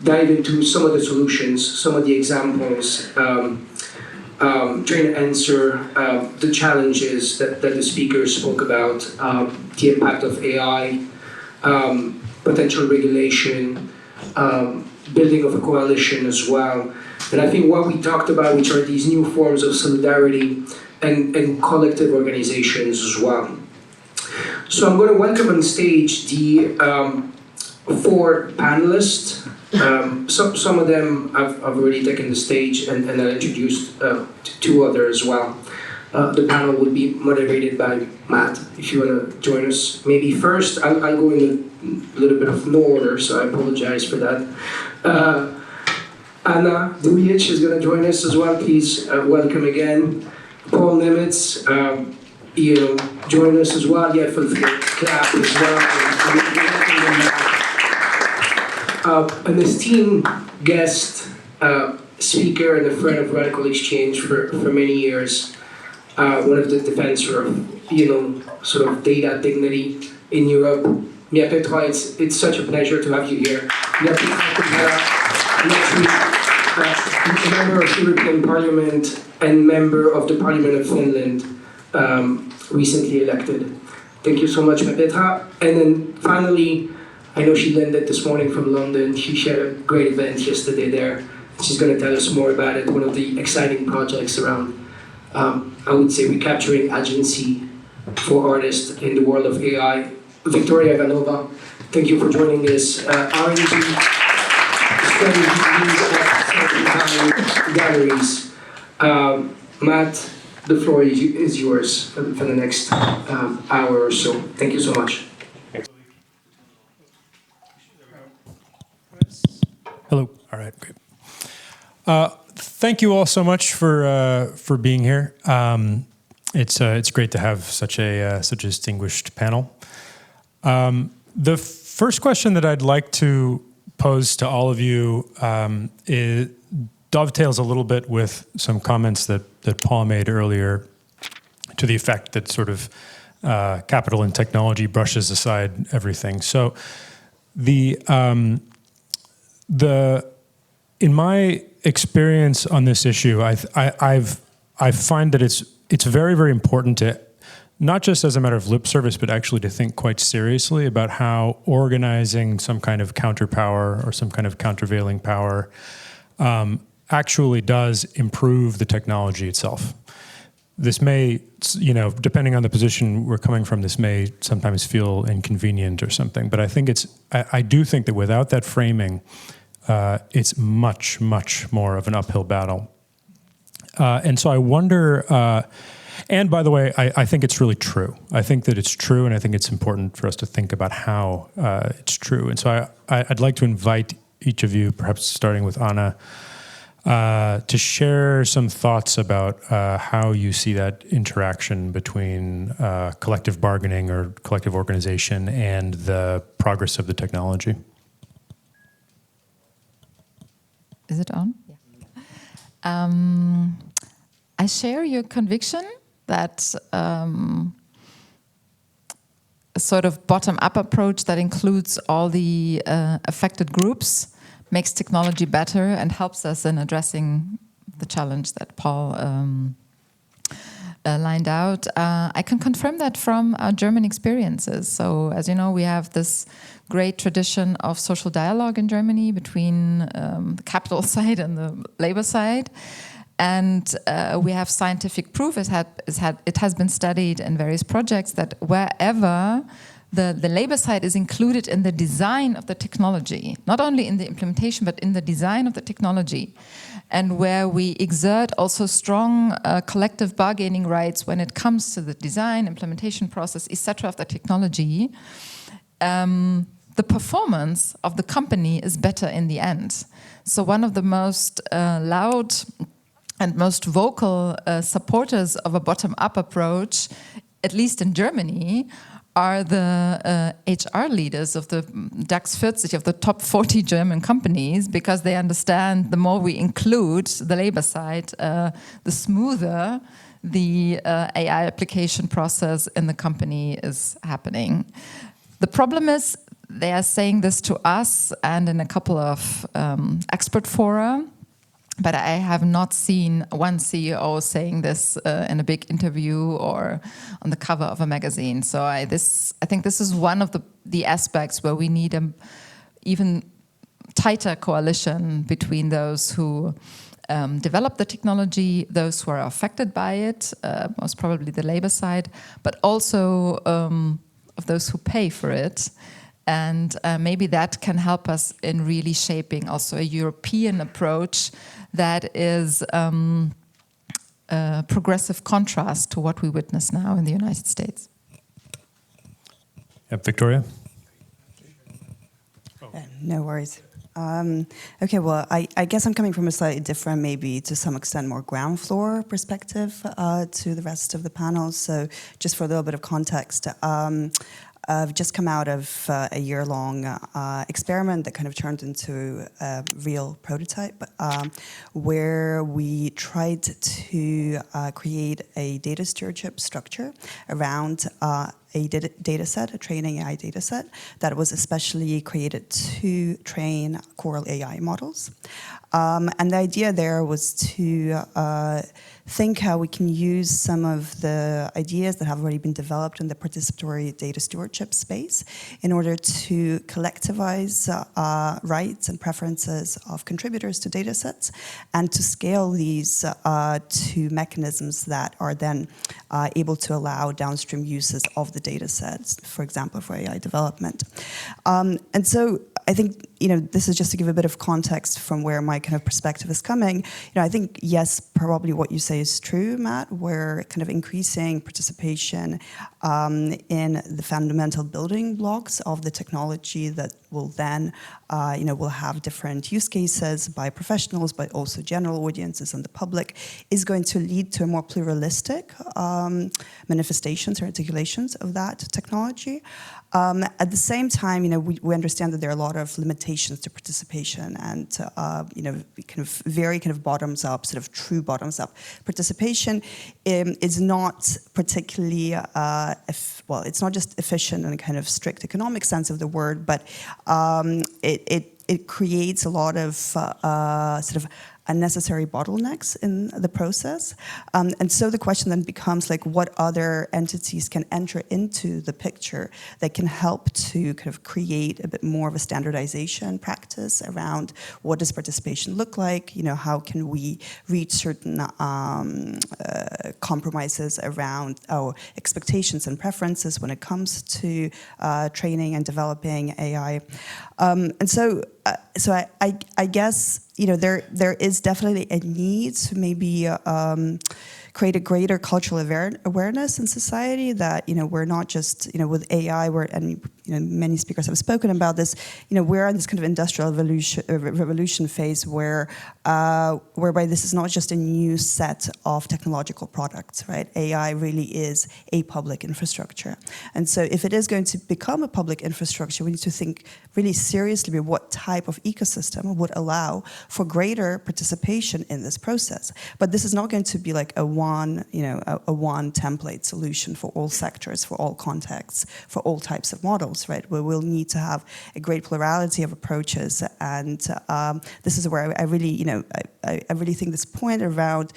dive into some of the solutions, some of the examples, trying to answer the challenges that the speakers spoke about, the impact of AI, potential regulation, building of a coalition as well. And I think what we talked about, which are these new forms of solidarity and collective organizations as well. So I'm going to welcome on stage the 4 panelists. Some of them I've already taken the stage, and I introduced 2 others as well. The panel will be moderated by Matt, if you want to join us. Maybe first, I'll go in a little bit of no order, so I apologize for that. Anna Dujić is going to join us as well. Please welcome again. Paul Nemitz, join us as well. Yeah, for the clap as well. An esteemed guest speaker and a friend of RadicalxChange for many years. One of the defensors of, sort of data dignity in Europe. Mia Petra, it's such a pleasure to have you here. Mia Petra, member of the European Parliament and member of the Parliament of Finland, recently elected. Thank you so much, Mia Petra. And then finally, I know she landed this morning from London. She shared a great event yesterday there. She's going to tell us more about it. One of the exciting projects around, I would say, recapturing agency for artists in the world of AI. Victoria Ivanova, thank you for joining us. R&D strategy galleries. Matt, the floor is yours for the next hour or so. Thank you so much. Hello. All right. Great. Thank you all so much for being here. It's great to have such a distinguished panel. The first question that I'd like to pose to all of you dovetails a little bit with some comments that Paul made earlier, to the effect that sort of capital and technology brushes aside everything. So in my experience on this issue, I find that it's very, very important to, not just as a matter of lip service, but actually to think quite seriously about how organizing some kind of counterpower or some kind of countervailing power actually does improve the technology itself. This may, depending on the position we're coming from, this may sometimes feel inconvenient or something, but I think I do think that without that framing, it's much, much more of an uphill battle. And so I wonder, and by the way, I think it's really true. I think that it's true, and I think it's important for us to think about how it's true. And so I'd like to invite each of you, perhaps starting with Anna, to share some thoughts about how you see that interaction between collective bargaining or collective organization and the progress of the technology. Is it on? Yeah. I share your conviction that a sort of bottom-up approach that includes all the affected groups makes technology better and helps us in addressing the challenge that Paul lined out. I can confirm that from our German experiences. So, as you know, we have this great tradition of social dialogue in Germany between the capital side and the labor side. And we have scientific proof. It has been studied in various projects that wherever the labor side is included in the design of the technology, not only in the implementation, but in the design of the technology, and where we exert also strong collective bargaining rights when it comes to the design, implementation process, etc. of the technology, the performance of the company is better in the end. So one of the most loud and most vocal supporters of a bottom-up approach, at least in Germany, are the HR leaders of the DAX 40, of the top 40 German companies, because they understand the more we include the labor side, the smoother the AI application process in the company is happening. The problem is they are saying this to us and in a couple of expert fora, but I have not seen one CEO saying this in a big interview or on the cover of a magazine. So I think this is one of the aspects where we need an even tighter coalition between those who develop the technology, those who are affected by it, most probably the labor side, but also of those who pay for it. And maybe that can help us in really shaping also a European approach that is a progressive contrast to what we witness now in the United States. Yep, Victoria? No worries. Okay, well, I guess I'm coming from a slightly different, maybe to some extent more ground floor perspective to the rest of the panel. So just for a little bit of context, I've just come out of a year-long experiment that kind of turned into a real prototype, where we tried to create a data stewardship structure around a data set, a training AI data set that was especially created to train core AI models. And the idea there was to think how we can use some of the ideas that have already been developed in the participatory data stewardship space in order to collectivize rights and preferences of contributors to data sets and to scale these to mechanisms that are then able to allow downstream uses of the data sets, for example, for AI development. And so I think this is just to give a bit of context from where my kind of perspective is coming. I think, yes, probably what you say is true, Matt, where kind of increasing participation in the fundamental building blocks of the technology that will then, will have different use cases by professionals, but also general audiences and the public, is going to lead to a more pluralistic manifestations or articulations of that technology. At the same time, we understand that there are a lot of limitations to participation, and very bottoms up, sort of true bottoms up participation is not particularly it's not just efficient in a kind of strict economic sense of the word, but it creates a lot of sort of unnecessary bottlenecks in the process. And so the question then becomes like, what other entities can enter into the picture that can help to kind of create a bit more of a standardization practice around what does participation look like? How can we reach certain compromises around our expectations and preferences when it comes to training and developing AI? And so I guess there is definitely a need to maybe create a greater cultural awareness in society that we're not just with AI, and many speakers have spoken about this. We're in this kind of industrial revolution phase whereby this is not just a new set of technological products, right? AI really is a public infrastructure, and so if it is going to become a public infrastructure, we need to think really seriously about what type of ecosystem would allow for greater participation in this process. But this is not going to be like a one template solution for all sectors, for all contexts, for all types of models, right? We will need to have a great plurality of approaches, and this is where I really think this point around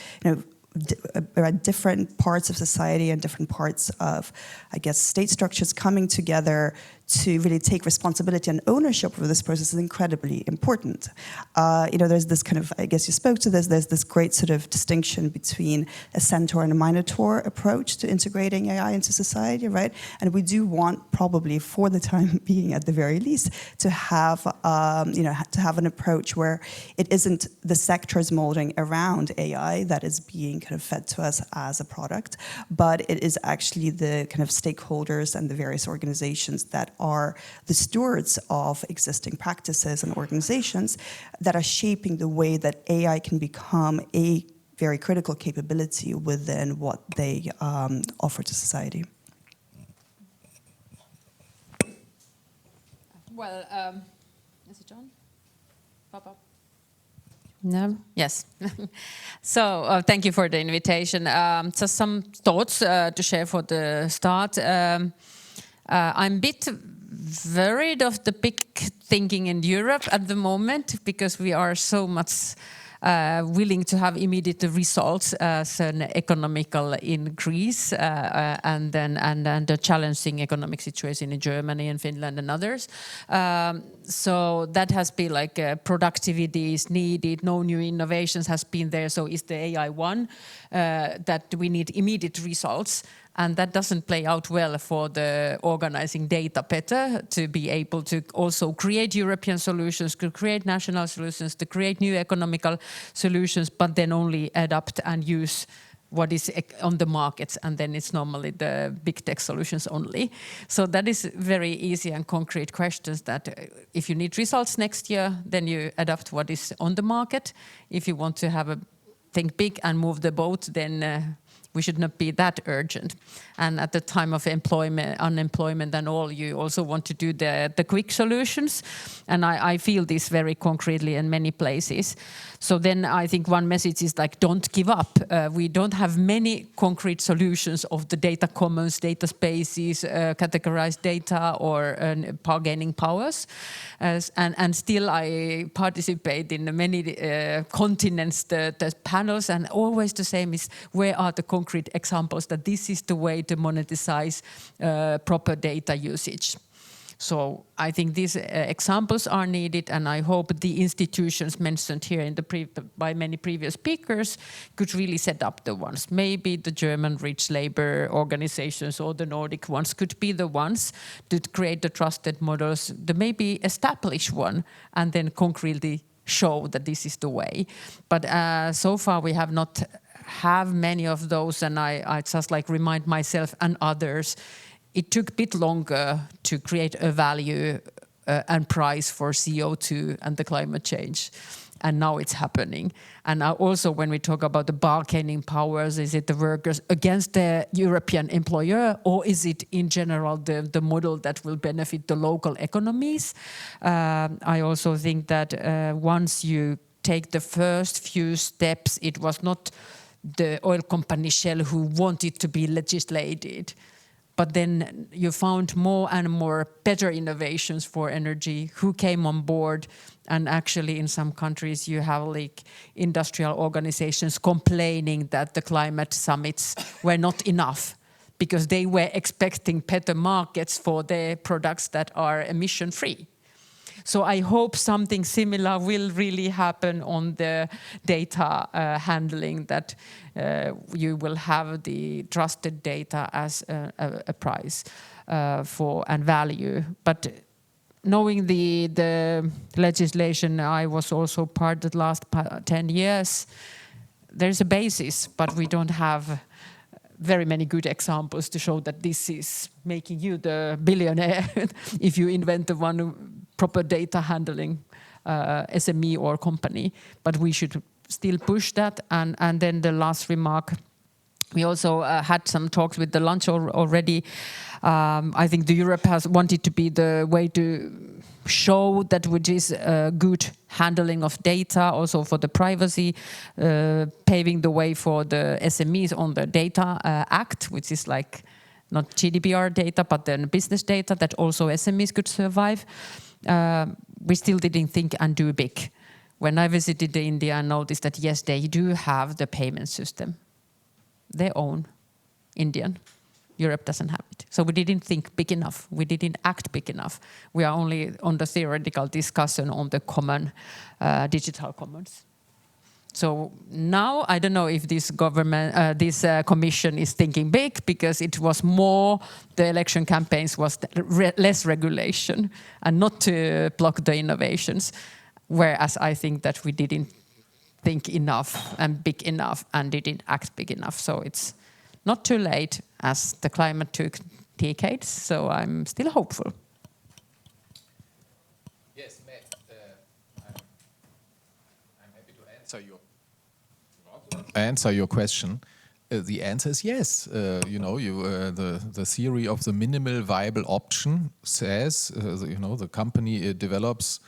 around different parts of society and different parts of, I guess, state structures coming together to really take responsibility and ownership of this process is incredibly important. There's this kind of, I guess you spoke to this, there's this great sort of distinction between a centaur and a minotaur approach to integrating AI into society, right? And we do want, probably for the time being at the very least, to have, an approach where it isn't the sectors molding around AI that is being kind of fed to us as a product, but it is actually the kind of stakeholders and the various organizations that are the stewards of existing practices and organizations that are shaping the way that AI can become a very critical capability within what they offer to society. Well, is it John? Pop up. No? Yes. So thank you for the invitation. Just some thoughts to share for the start. I'm a bit worried of the big thinking in Europe at the moment, because we are so much willing to have immediate results as an economical increase, and then the challenging economic situation in Germany and Finland and others. So that has been like productivity is needed, no new innovations has been there. So is the AI one that we need immediate results? And that doesn't play out well for the organizing data better, to be able to also create European solutions, to create national solutions, to create new economical solutions, but then only adapt and use what is on the markets, and then it's normally the big tech solutions only. So that is very easy and concrete questions that if you need results next year, then you adapt what is on the market. If you want to have think big and move the boat, then we should not be that urgent. And at the time of unemployment and all, you also want to do the quick solutions. And I feel this very concretely in many places. So then I think one message is like, don't give up. We don't have many concrete solutions of the data commons, data spaces, categorized data, or bargaining powers. And still I participate in many continents, the panels, and always the same is, where are the concrete examples that this is the way to monetize proper data usage? So I think these examples are needed, and I hope the institutions mentioned here in by many previous speakers could really set up the ones. Maybe the German rich labor organizations or the Nordic ones could be the ones to create the trusted models, to maybe establish one and then concretely show that this is the way. But so far we have not have many of those, and I just like remind myself and others, it took a bit longer to create a value and price for CO2 and the climate change. And now it's happening. And also when we talk about the bargaining powers, is it the workers against the European employer, or is it in general the model that will benefit the local economies? I also think that once you take the first few steps, it was not the oil company Shell who wanted to be legislated. But then you found more and more better innovations for energy who came on board. And actually in some countries you have like industrial organizations complaining that the climate summits were not enough because they were expecting better markets for their products that are emission free. So I hope something similar will really happen on the data handling, that you will have the trusted data as a price for and value. But knowing the legislation, I was also part of the last 10 years, there's a basis, but we don't have very many good examples to show that this is making you the billionaire if you invent the one proper data handling SME or company. But we should still push that. And then the last remark, we also had some talks with the lunch already. I think the Europe has wanted to be the way to show that which is good handling of data, also for the privacy, paving the way for the SMEs on the Data Act, which is like not GDPR data, but then business data that also SMEs could survive. We still didn't think and do big. When I visited India, I noticed that yes, they do have the payment system, their own Indian. Europe doesn't have it. So we didn't think big enough. We didn't act big enough. We are only on the theoretical discussion on the common digital commons. So now I don't know if this government, this commission is thinking big, because it was more, the election campaigns was less regulation and not to block the innovations. Whereas I think that we didn't think enough and big enough and didn't act big enough. So it's not too late, as the climate took decades, so I'm still hopeful. Yes, Matt, I'm happy to answer your question. The answer is yes. The theory of the minimal viable option says, the company develops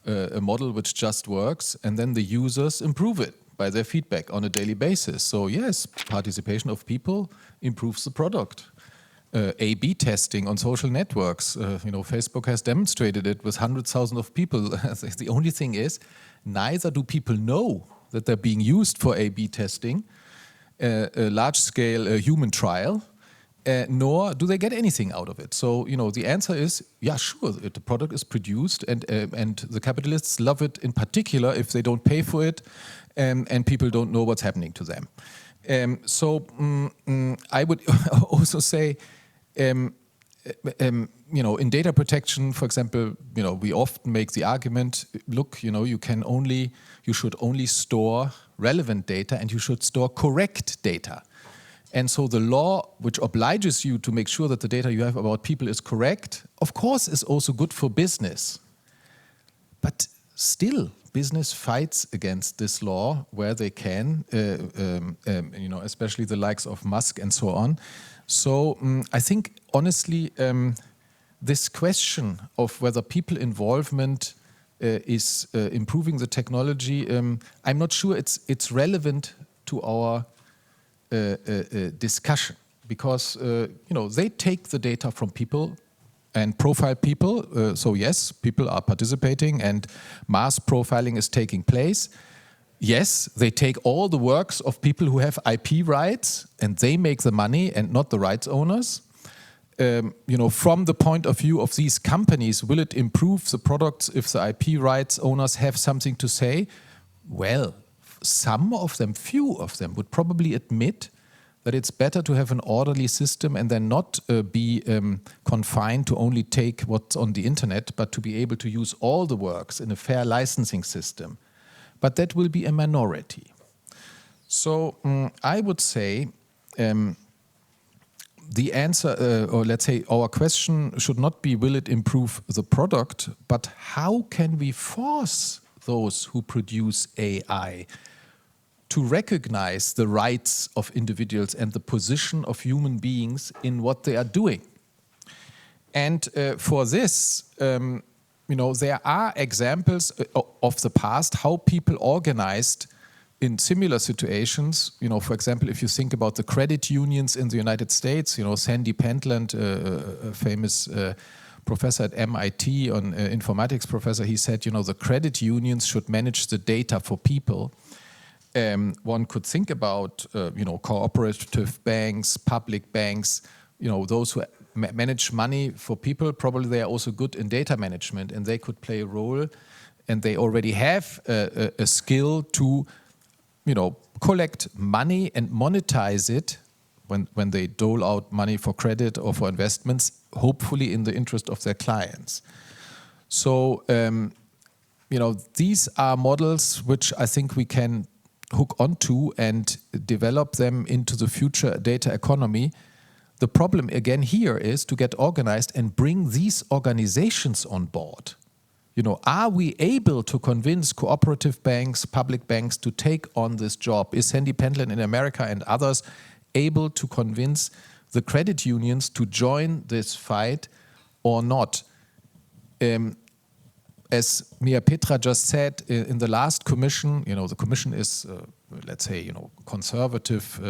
a model which just works, and then the users improve it by their feedback on a daily basis. So yes, participation of people improves the product. A/B testing on social networks, Facebook has demonstrated it with hundreds of thousands of people. The only thing is, neither do people know that they're being used for A/B testing, a large-scale human trial, nor do they get anything out of it. So, the answer is, yeah, sure, the product is produced, and the capitalists love it in particular if they don't pay for it, and people don't know what's happening to them. I would also say, in data protection, for example, we often make the argument, look, you should only store relevant data, and you should store correct data. And so the law, which obliges you to make sure that the data you have about people is correct, of course is also good for business. But still, business fights against this law where they can, especially the likes of Musk and so on. So I think, honestly, this question of whether people involvement is improving the technology, I'm not sure it's relevant to our discussion, because they take the data from people and profile people. So yes, people are participating and mass profiling is taking place. Yes, they take all the works of people who have IP rights and they make the money and not the rights owners. from the point of view of these companies, will it improve the products if the IP rights owners have something to say? Well, some of them, few of them, would probably admit that it's better to have an orderly system and then not be confined to only take what's on the internet, but to be able to use all the works in a fair licensing system. But that will be a minority. So I would say the answer, or let's say our question should not be will it improve the product, but how can we force those who produce AI to recognize the rights of individuals and the position of human beings in what they are doing. And for this, there are examples of the past, how people organized in similar situations. For example, if you think about the credit unions in the United States, Sandy Pentland, a famous professor at MIT, an informatics professor, he said, the credit unions should manage the data for people. One could think about, cooperative banks, public banks, those who manage money for people. Probably they are also good in data management, and they could play a role. And they already have a skill to, collect money and monetize it when they dole out money for credit or for investments, hopefully in the interest of their clients. So, these are models which I think we can hook onto and develop them into the future data economy. The problem again here is to get organized and bring these organizations on board. Are we able to convince cooperative banks, public banks to take on this job? Is Sandy Pentland in America and others able to convince the credit unions to join this fight or not? As Mia Petra just said, in the last commission, the commission is, let's say, conservative,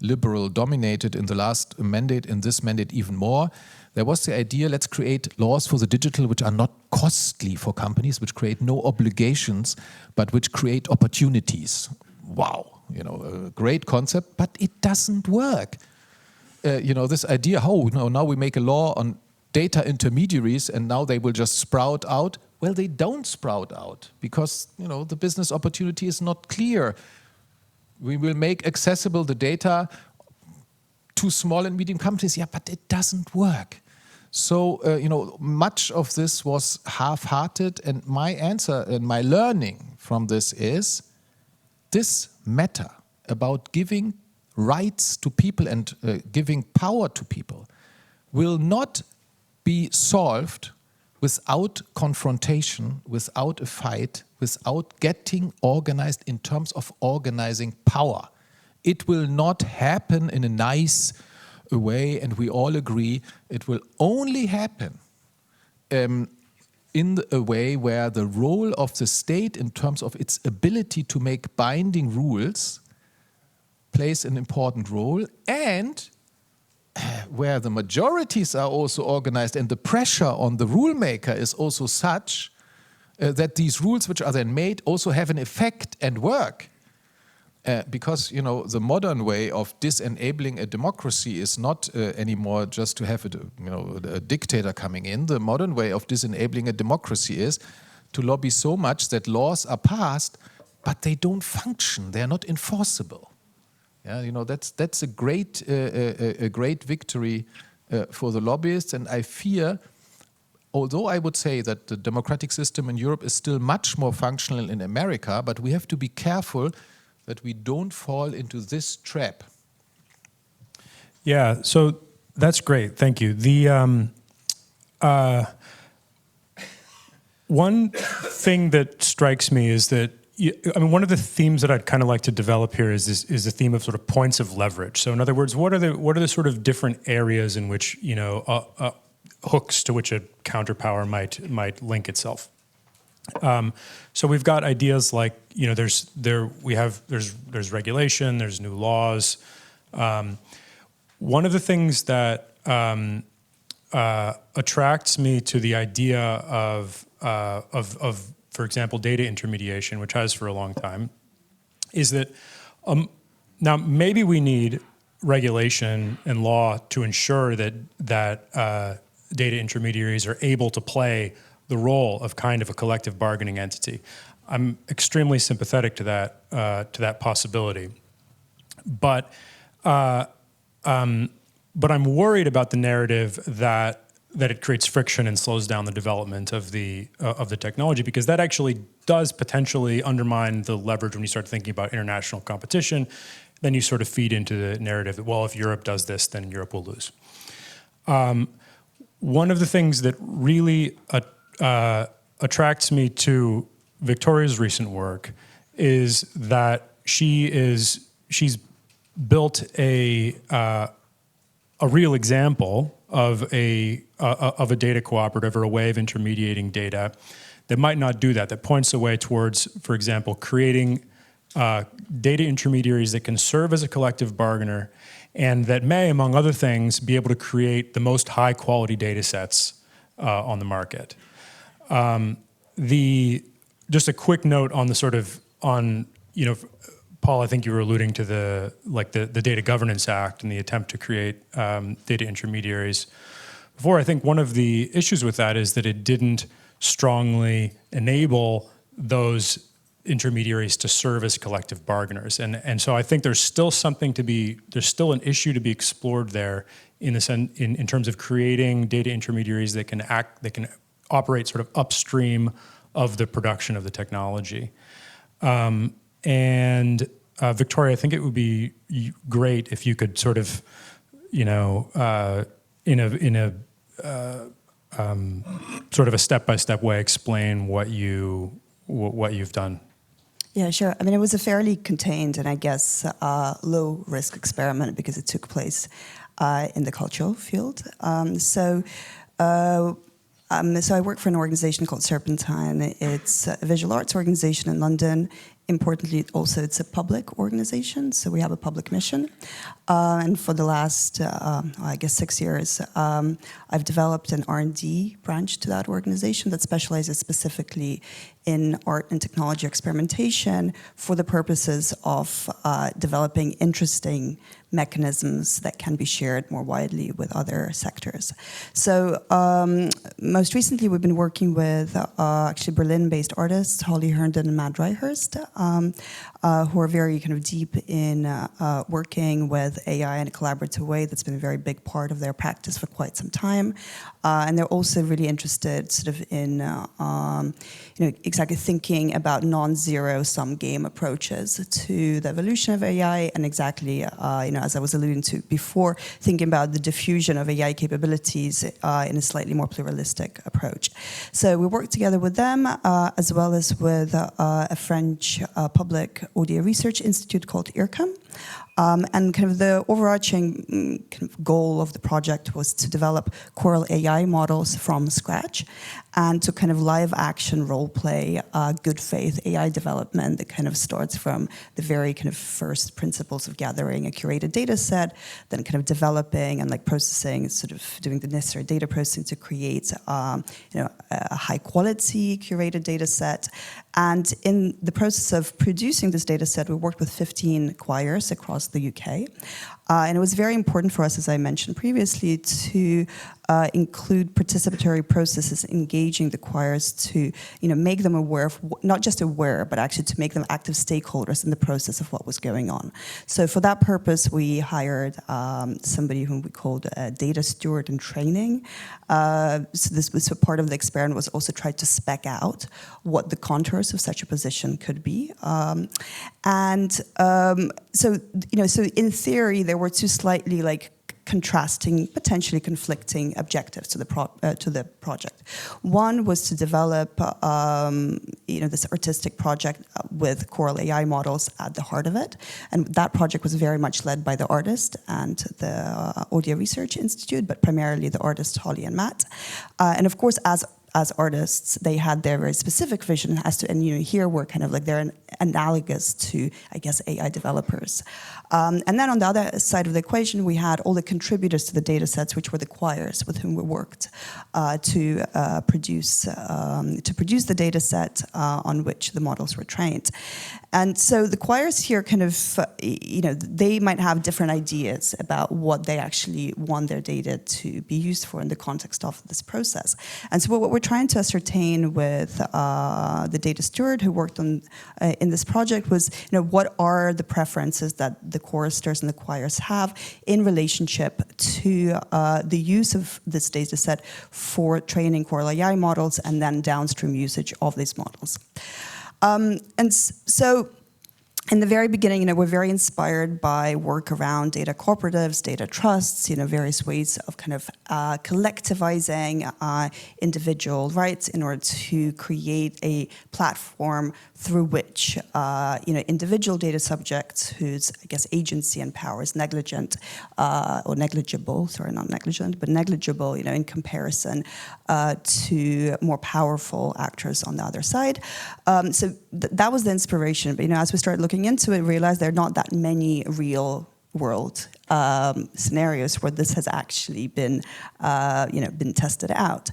liberal dominated in the last mandate, in this mandate even more. There was the idea, let's create laws for the digital which are not costly for companies, which create no obligations, but which create opportunities. Wow, a great concept, but it doesn't work. This idea, now we make a law on data intermediaries and now they will just sprout out. Well, they don't sprout out because, the business opportunity is not clear. We will make accessible the data to small and medium companies. Yeah, but it doesn't work. So, much of this was half-hearted. And my answer and my learning from this is this matter about giving rights to people and giving power to people will not be solved without confrontation, without a fight, without getting organized in terms of organizing power. It will not happen in a nice way, and we all agree it will only happen in a way where the role of the state in terms of its ability to make binding rules plays an important role, and where the majorities are also organized and the pressure on the rule maker is also such that these rules which are then made also have an effect and work. Because, the modern way of disenabling a democracy is not anymore just to have a dictator coming in. The modern way of disenabling a democracy is to lobby so much that laws are passed, but they don't function. They are not enforceable. Yeah, that's a great victory for the lobbyists, and I fear, although I would say that the democratic system in Europe is still much more functional in America, but we have to be careful that we don't fall into this trap. Yeah, so that's great. Thank you. The one thing that strikes me is that one of the themes that I'd kind of like to develop here is the theme of sort of points of leverage. So in other words, what are the sort of different areas in which hooks to which a counterpower might link itself? So we've got ideas like there's regulation, there's new laws. One of the things that attracts me to the idea of for example, data intermediation, which has for a long time, is that now maybe we need regulation and law to ensure that data intermediaries are able to play the role of kind of a collective bargaining entity. I'm extremely sympathetic to that possibility, but I'm worried about the narrative that it creates friction and slows down the development of the technology, because that actually does potentially undermine the leverage when you start thinking about international competition. Then you sort of feed into the narrative that, well, if Europe does this, then Europe will lose. One of the things that really attracts me to Victoria's recent work is that she's built a real example of a data cooperative or a way of intermediating data that might not do that points the way towards, for example, creating data intermediaries that can serve as a collective bargainer and that may, among other things, be able to create the most high quality data sets on the market. Just a quick note on Paul, I think you were alluding to the Data Governance Act and the attempt to create data intermediaries. Before, I think one of the issues with that is that it didn't strongly enable those intermediaries to serve as collective bargainers, and so I think there's still an issue to be explored there in terms of creating data intermediaries that can operate sort of upstream of the production of the technology. And Victoria, I think it would be great if you could sort of, sort of a step-by-step way, explain what you've done. Yeah, sure. I mean, it was a fairly contained and I guess low-risk experiment because it took place in the cultural field. So I work for an organization called Serpentine. It's a visual arts organization in London. Importantly, also it's a public organization, so we have a public mission. And for the last, 6 years, I've developed an R&D branch to that organization that specializes specifically in art and technology experimentation for the purposes of developing interesting mechanisms that can be shared more widely with other sectors. So most recently we've been working with actually Berlin-based artists, Holly Herndon and Matt Dryhurst, who are very kind of deep in working with AI in a collaborative way. That's been a very big part of their practice for quite some time. And they're also really interested sort of in exactly thinking about non-zero-sum game approaches to the evolution of AI, and exactly, as I was alluding to before, thinking about the diffusion of AI capabilities in a slightly more pluralistic approach. So we work together with them, as well as with a French public audio research institute called IRCAM. And kind of the overarching goal of the project was to develop Coral AI models from scratch and to kind of live action role play good faith AI development that kind of starts from the very kind of first principles of gathering a curated data set, then kind of developing and like processing, sort of doing the necessary data processing to create a high quality curated data set. And in the process of producing this data set, we worked with 15 choirs across the UK. And it was very important for us, as I mentioned previously, to include participatory processes engaging the choirs to make them aware of, not just aware, but actually to make them active stakeholders in the process of what was going on. So for that purpose, we hired somebody whom we called a data steward in training. So this was a part of the experiment, was also try to spec out what the contours of such a position could be. So in theory, there were two slightly contrasting, potentially conflicting objectives to the project. One was to develop, this artistic project with Coral AI models at the heart of it, and that project was very much led by the artist and the Audio Research Institute, but primarily the artists Holly and Matt. And of course, as as artists, they had their very specific vision as to, and here we're kind of like they're analogous to, I guess, AI developers. And then on the other side of the equation, we had all the contributors to the data sets, which were the choirs with whom we worked to produce the data set on which the models were trained. And so the choirs here kind of, they might have different ideas about what they actually want their data to be used for in the context of this process. And so what we're trying to ascertain with the data steward who worked on in this project was, what are the preferences that the choristers and the choirs have in relationship to the use of this data set for training choral AI models and then downstream usage of these models. And so in the very beginning, we're very inspired by work around data cooperatives, data trusts, various ways of kind of collectivizing individual rights in order to create a platform through which, individual data subjects whose, I guess, agency and power is negligent or negligible, sorry, not negligent, but negligible, in comparison to more powerful actors on the other side. So that was the inspiration. But, as we started looking into it, realized there are not that many real world scenarios where this has actually been, been tested out.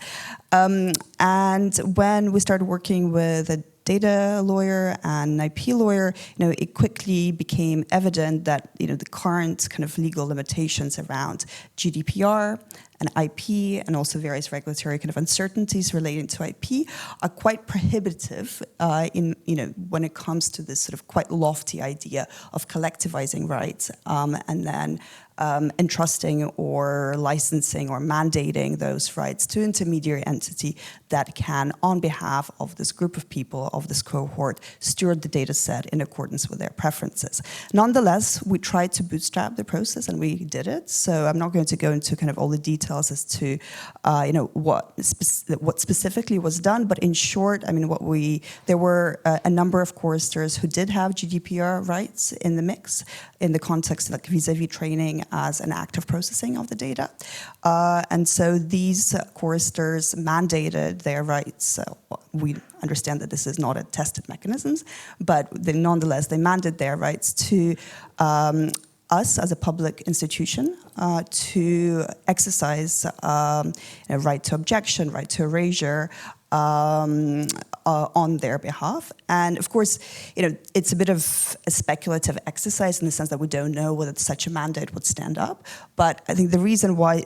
And when we started working with a data lawyer and an IP lawyer, it quickly became evident that, the current kind of legal limitations around GDPR and IP and also various regulatory kind of uncertainties relating to IP are quite prohibitive when it comes to this sort of quite lofty idea of collectivizing rights and then entrusting or licensing or mandating those rights to intermediary entity that can, on behalf of this group of people, of this cohort, steward the data set in accordance with their preferences. Nonetheless, we tried to bootstrap the process and we did it. So I'm not going to go into kind of all the details as to what specifically was done, but in short, there were a number of choristers who did have GDPR rights in the mix in the context of like vis-a-vis training as an act of processing of the data. And so these choristers mandated their rights. We understand that this is not a tested mechanism, but nonetheless, they mandated their rights to us as a public institution to exercise right to objection, right to erasure, on their behalf. And of course, it's a bit of a speculative exercise in the sense that we don't know whether such a mandate would stand up. But I think the reason why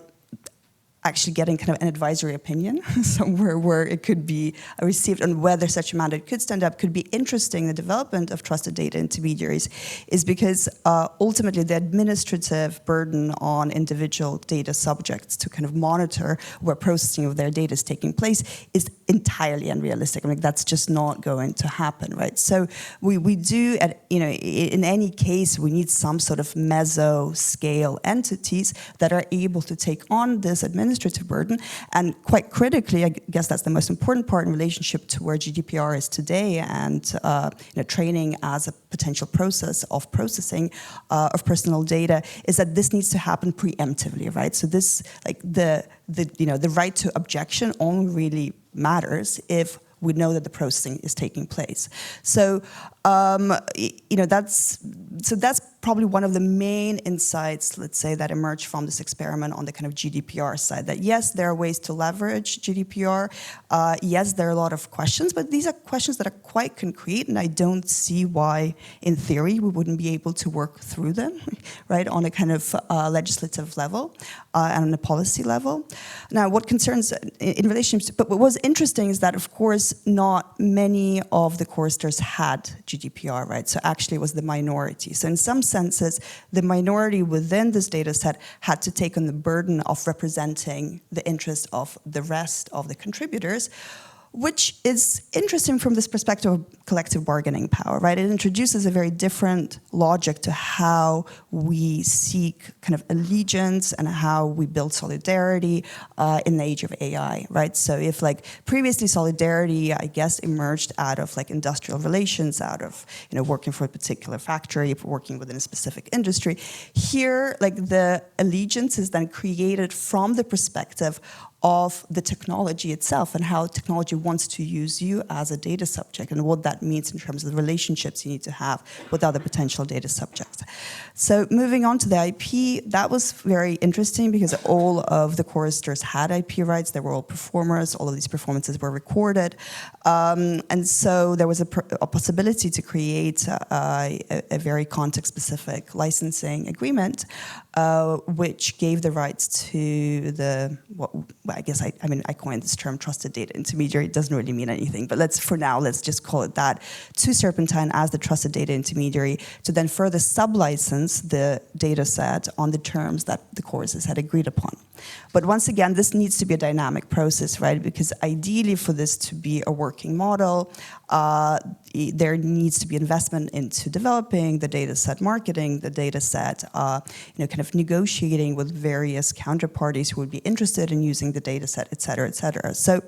actually getting kind of an advisory opinion somewhere where it could be received on whether such a mandate could stand up could be interesting. The development of trusted data intermediaries is because ultimately the administrative burden on individual data subjects to kind of monitor where processing of their data is taking place is entirely unrealistic. That's just not going to happen, right? So we do, in any case, we need some sort of meso-scale entities that are able to take on this administrative burden, and quite critically, I guess that's the most important part in relationship to where GDPR is today, and training as a potential process of processing of personal data, is that this needs to happen preemptively, right? So this, the right to objection only really matters if we know that the processing is taking place. So that's probably one of the main insights, let's say, that emerged from this experiment on the kind of GDPR side, that yes, there are ways to leverage GDPR. Yes, there are a lot of questions, but these are questions that are quite concrete, and I don't see why, in theory, we wouldn't be able to work through them, right, on a kind of legislative level and on a policy level. Now, what concerns in relation to, but what was interesting is that, of course, not many of the choristers had GDPR, right? So actually it was the minority. So in some senses, the minority within this data set had to take on the burden of representing the interest of the rest of the contributors, which is interesting from this perspective of collective bargaining power, right? It introduces a very different logic to how we seek kind of allegiance and how we build solidarity in the age of AI, right? So if previously solidarity, I guess, emerged out of industrial relations, out of working for a particular factory, working within a specific industry, here the allegiance is then created from the perspective of the technology itself and how technology wants to use you as a data subject and what that means in terms of the relationships you need to have with other potential data subjects. So moving on to the IP, that was very interesting because all of the choristers had IP rights. They were all performers. All of these performances were recorded. And so there was a possibility to create a very context-specific licensing agreement, which gave the rights to the, I coined this term, trusted data intermediary. It doesn't really mean anything, but let's just call it that, to Serpentine as the trusted data intermediary to then further sublicense the data set on the terms that the choruses had agreed upon. But once again, this needs to be a dynamic process, right? Because ideally for this to be a working model, there needs to be investment into developing the data set, marketing the data set, kind of negotiating with various counterparties who would be interested in using the data set, et cetera, et cetera. So,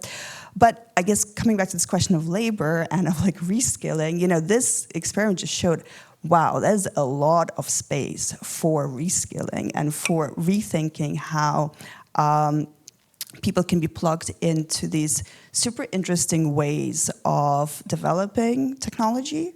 but I guess coming back to this question of labor and of like reskilling, this experiment just showed, wow, there's a lot of space for reskilling and for rethinking how people can be plugged into these super interesting ways of developing technology.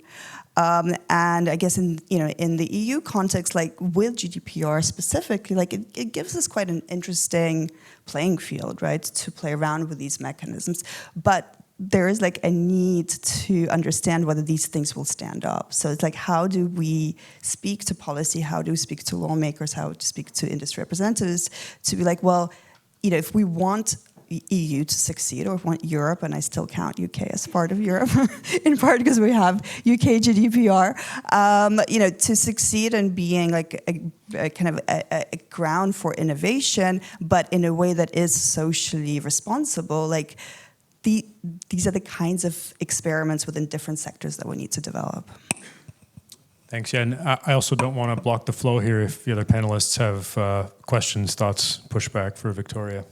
And I guess in the EU context, like with GDPR specifically, like it gives us quite an interesting playing field, right, to play around with these mechanisms. But there is like a need to understand whether these things will stand up. So it's like, how do we speak to policy? How do we speak to lawmakers? How to speak to industry representatives to be like, well, if we want EU to succeed, or if we want Europe, and I still count UK as part of Europe, in part because we have UK GDPR, to succeed in being like a kind of a ground for innovation, but in a way that is socially responsible, like these are the kinds of experiments within different sectors that we need to develop. Thanks, yeah, and I also don't want to block the flow here if the other panelists have questions, thoughts, pushback for Victoria.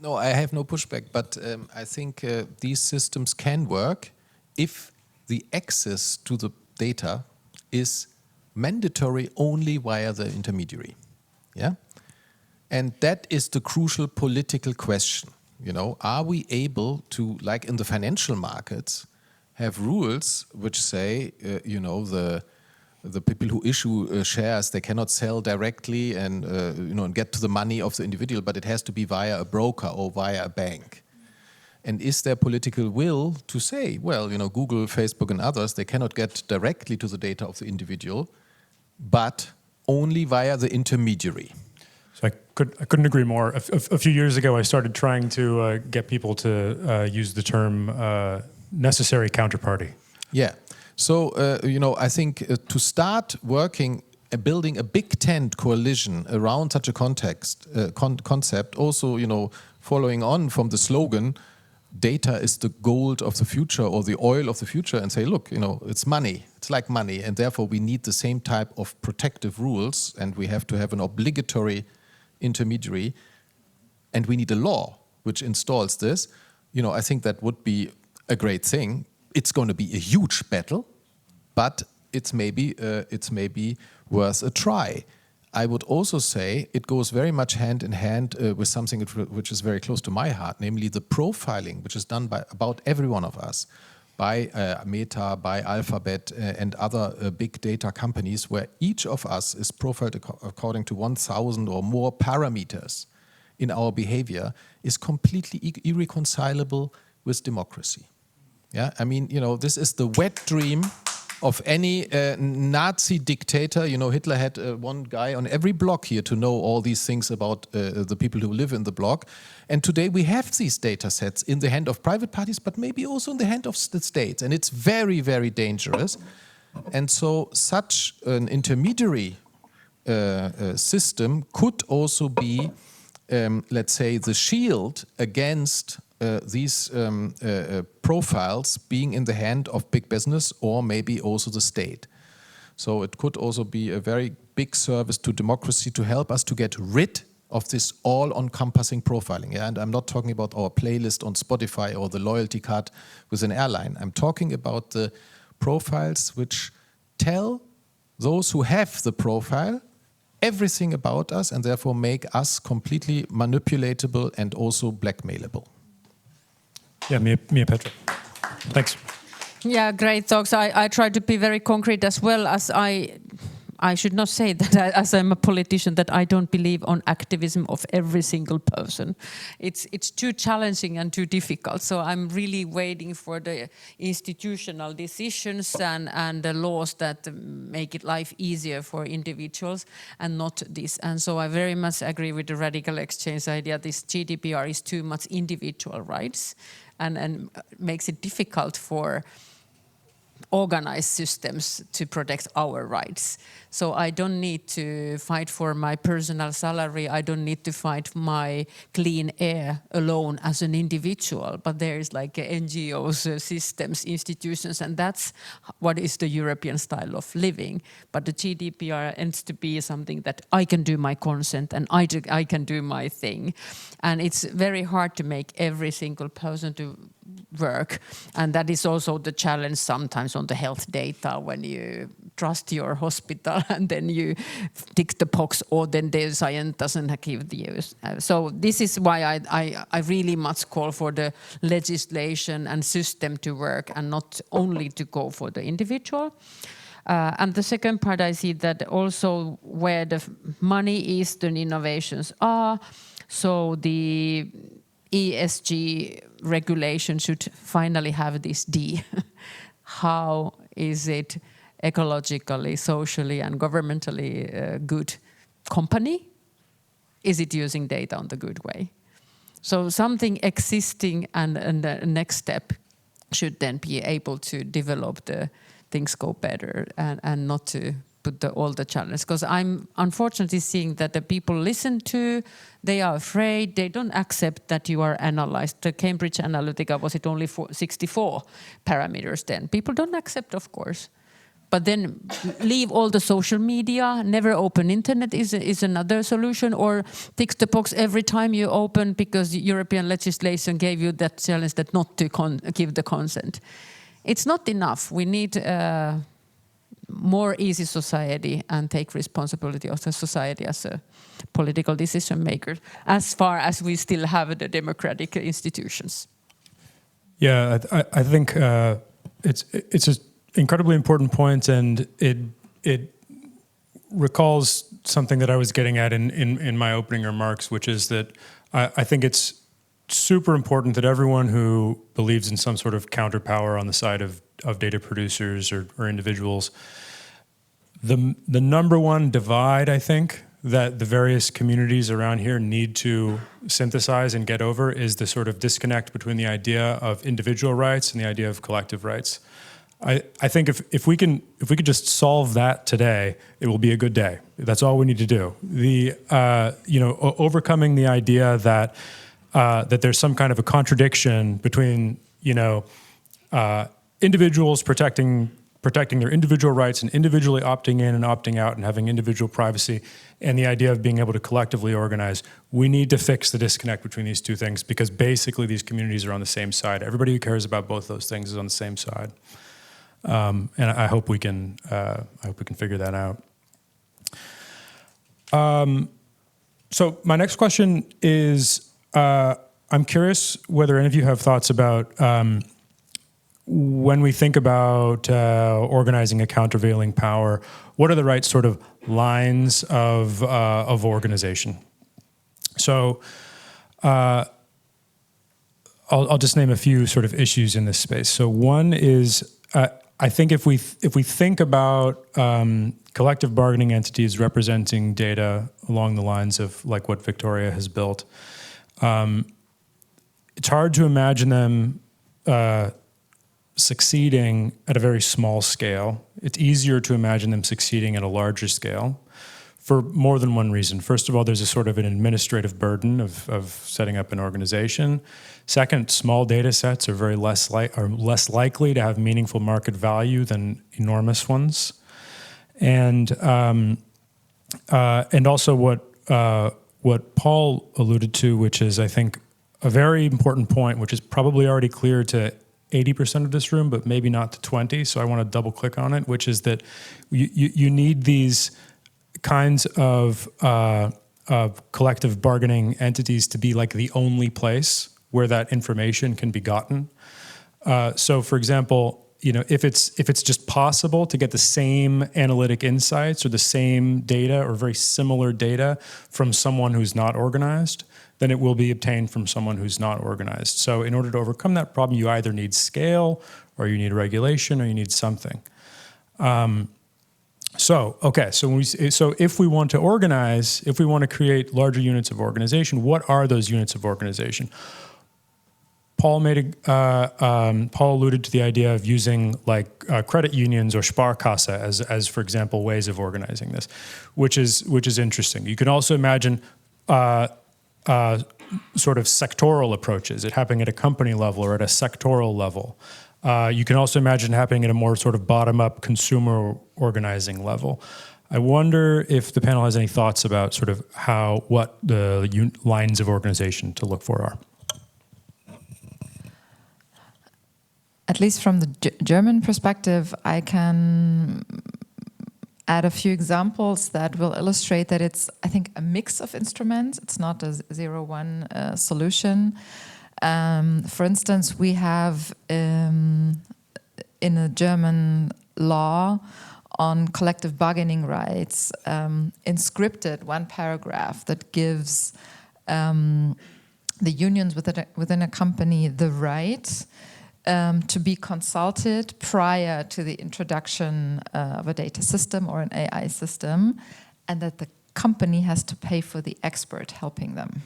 No, I have no pushback, but I think these systems can work if the access to the data is mandatory only via the intermediary. Yeah? And that is the crucial political question. Are we able to, like in the financial markets, have rules which say, the people who issue shares, they cannot sell directly and and get to the money of the individual, but it has to be via a broker or via a bank. And is there political will to say, well, Google, Facebook, and others, they cannot get directly to the data of the individual, but only via the intermediary. So I couldn't agree more. A few years ago, I started trying to get people to use the term necessary counterparty. Yeah. So, I think to start working, building a big tent coalition around such a concept, also, following on from the slogan, data is the gold of the future or the oil of the future, and say, look, it's money. It's like money, and therefore we need the same type of protective rules, and we have to have an obligatory intermediary, and we need a law which installs this. I think that would be a great thing. It's going to be a huge battle, but it's maybe worth a try. I would also say it goes very much hand in hand with something which is very close to my heart, namely the profiling, which is done by about every one of us, by Meta, by Alphabet, and other big data companies, where each of us is profiled according to 1,000 or more parameters in our behavior, is completely irreconcilable with democracy. Yeah, I mean, this is the wet dream of any Nazi dictator. Hitler had one guy on every block here to know all these things about the people who live in the block. And today we have these data sets in the hand of private parties, but maybe also in the hand of the states. And it's very, very dangerous. And so such an intermediary system could also be, let's say, the shield against these profiles being in the hand of big business or maybe also the state. So it could also be a very big service to democracy to help us to get rid of this all-encompassing profiling. Yeah? And I'm not talking about our playlist on Spotify or the loyalty card with an airline. I'm talking about the profiles which tell those who have the profile everything about us and therefore make us completely manipulatable and also blackmailable. Yeah, Mia Petra. Thanks. Yeah, great talks. I try to be very concrete as well, as I should not say that as I'm a politician that I don't believe on activism of every single person. It's too challenging and too difficult. So I'm really waiting for the institutional decisions and the laws that make it life easier for individuals and not this. And so I very much agree with the RadicalxChange idea. This GDPR is too much individual rights and makes it difficult for organized systems to protect our rights. So I don't need to fight for my personal salary. I don't need to fight my clean air alone as an individual. But there is like NGOs, systems, institutions, and that's what is the European style of living. But the GDPR ends to be something that I can do my consent and I can do my thing. And it's very hard to make every single person to work, and that is also the challenge sometimes on the health data when you trust your hospital and then you tick the box, or then the science doesn't give the use. So this is why I really much call for the legislation and system to work and not only to go for the individual. And the second part, I see that also where the money is, the innovations are. So the ESG regulation should finally have this D. How is it ecologically, socially, and governmentally good company? Is it using data on the good way? So something existing and the next step should then be able to develop the things go better and not to put all the challenges. Because I'm unfortunately seeing that the people listen to, they are afraid, they don't accept that you are analyzed. The Cambridge Analytica, was it only 64 parameters then? People don't accept, of course. But then leave all the social media, never open internet is another solution, or tick the box every time you open because European legislation gave you that challenge that not to give the consent. It's not enough. We need more easy society and take responsibility of the society as a political decision maker, as far as we still have the democratic institutions. Yeah, I think it's an incredibly important point, and it recalls something that I was getting at in my opening remarks, which is that I think it's super important that everyone who believes in some sort of counterpower on the side of data producers or individuals, the number one divide, I think, that the various communities around here need to synthesize and get over is the sort of disconnect between the idea of individual rights and the idea of collective rights. I think if we could just solve that today, it will be a good day. That's all we need to do. Overcoming the idea that there's some kind of a contradiction between individuals protecting their individual rights and individually opting in and opting out and having individual privacy, and the idea of being able to collectively organize. We need to fix the disconnect between these two things, because basically these communities are on the same side. Everybody who cares about both those things is on the same side, and I hope we can figure that out. So my next question is, I'm curious whether any of you have thoughts about when we think about organizing a countervailing power, what are the right sort of lines of organization? So I'll just name a few sort of issues in this space. So one is, I think if we think about collective bargaining entities representing data along the lines of like what Victoria has built, it's hard to imagine them succeeding at a very small scale. It's easier to imagine them succeeding at a larger scale for more than one reason. First of all, there's a sort of an administrative burden of setting up an organization. Second, small data sets are less likely to have meaningful market value than enormous ones. And also what Paul alluded to, which is, I think, a very important point, which is probably already clear to 80% of this room, but maybe not to 20. So I want to double click on it, which is that you need these kinds of collective bargaining entities to be like the only place where that information can be gotten. So, for example, if it's just possible to get the same analytic insights or the same data or very similar data from someone who's not organized, then it will be obtained from someone who's not organized. So in order to overcome that problem, you either need scale or you need regulation or you need something. So if we want to organize, if we want to create larger units of organization, what are those units of organization? Paul alluded to the idea of using credit unions or Sparkasse as for example ways of organizing this, which is interesting. You can also imagine sort of sectoral approaches, it happening at a company level or at a sectoral level. You can also imagine happening at a more sort of bottom-up consumer organizing level. I wonder if the panel has any thoughts about sort of what the lines of organization to look for are. At least from the German perspective, I can add a few examples that will illustrate that it's, I think, a mix of instruments. It's not a 0-1 solution. For instance, we have in a German law on collective bargaining rights inscripted one paragraph that gives the unions within a company the right to be consulted prior to the introduction of a data system or an AI system, and that the company has to pay for the expert helping them.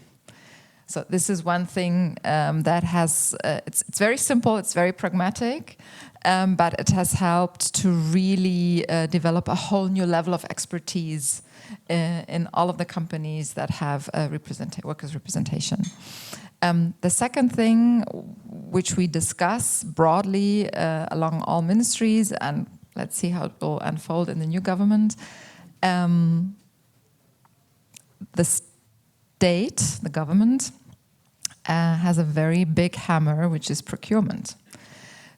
So this is one thing that has, it's very simple, it's very pragmatic, but it has helped to really develop a whole new level of expertise in all of the companies that have workers' representation. The second thing, which we discuss broadly along all ministries, and let's see how it will unfold in the new government, the state, the government, has a very big hammer, which is procurement.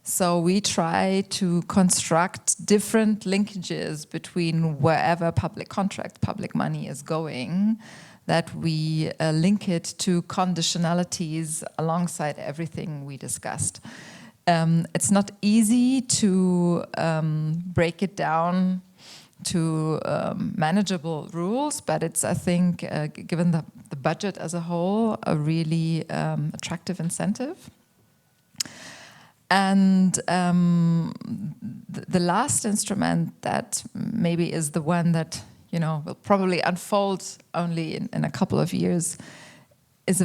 So we try to construct different linkages between wherever public contract, public money is going, that we link it to conditionalities alongside everything we discussed. It's not easy to break it down to manageable rules, but it's, I think, given the budget as a whole, a really attractive incentive. And the last instrument that maybe is the one that will probably unfold only in a couple of years is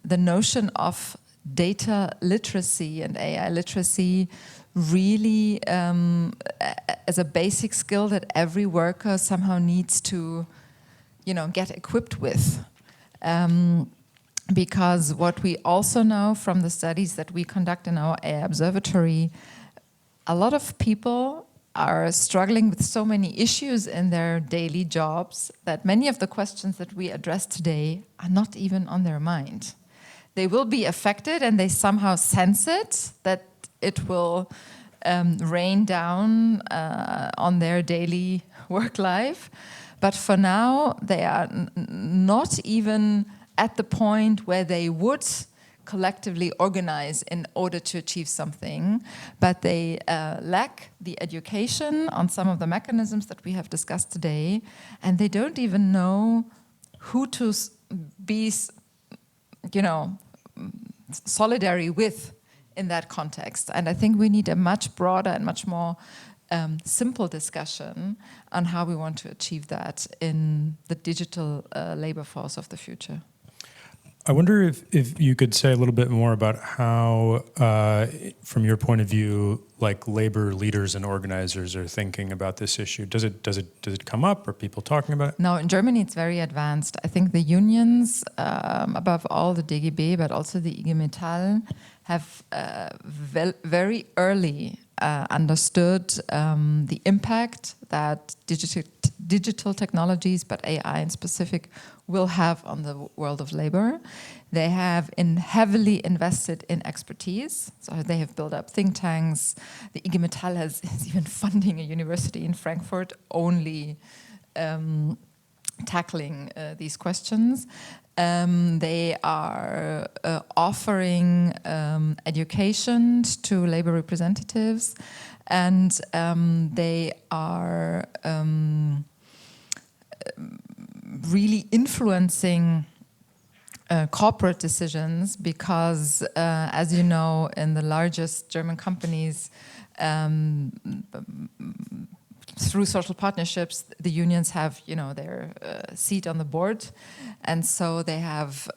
the notion of data literacy and AI literacy, really as a basic skill that every worker somehow needs to get equipped with. Because what we also know from the studies that we conduct in our AI observatory, a lot of people are struggling with so many issues in their daily jobs that many of the questions that we address today are not even on their mind. They will be affected and they somehow sense it, that it will rain down on their daily work life. But for now, they are not even at the point where they would collectively organize in order to achieve something, but they lack the education on some of the mechanisms that we have discussed today, and they don't even know who to be, solidary with in that context. And I think we need a much broader and much more simple discussion on how we want to achieve that in the digital labor force of the future. I wonder if you could say a little bit more about how, from your point of view, like labor leaders and organizers are thinking about this issue. Does it come up? Are people talking about it? No, in Germany it's very advanced. I think the unions, above all the DGB, but also the IG Metall, have very early understood the impact that digital technologies, but AI in specific, will have on the world of labor. They have heavily invested in expertise. So they have built up think tanks. The IG Metall is even funding a university in Frankfurt only tackling these questions. They are offering education to labor representatives, and they are really influencing corporate decisions because, as you know, in the largest German companies, through social partnerships, the unions have, their seat on the board, and so they have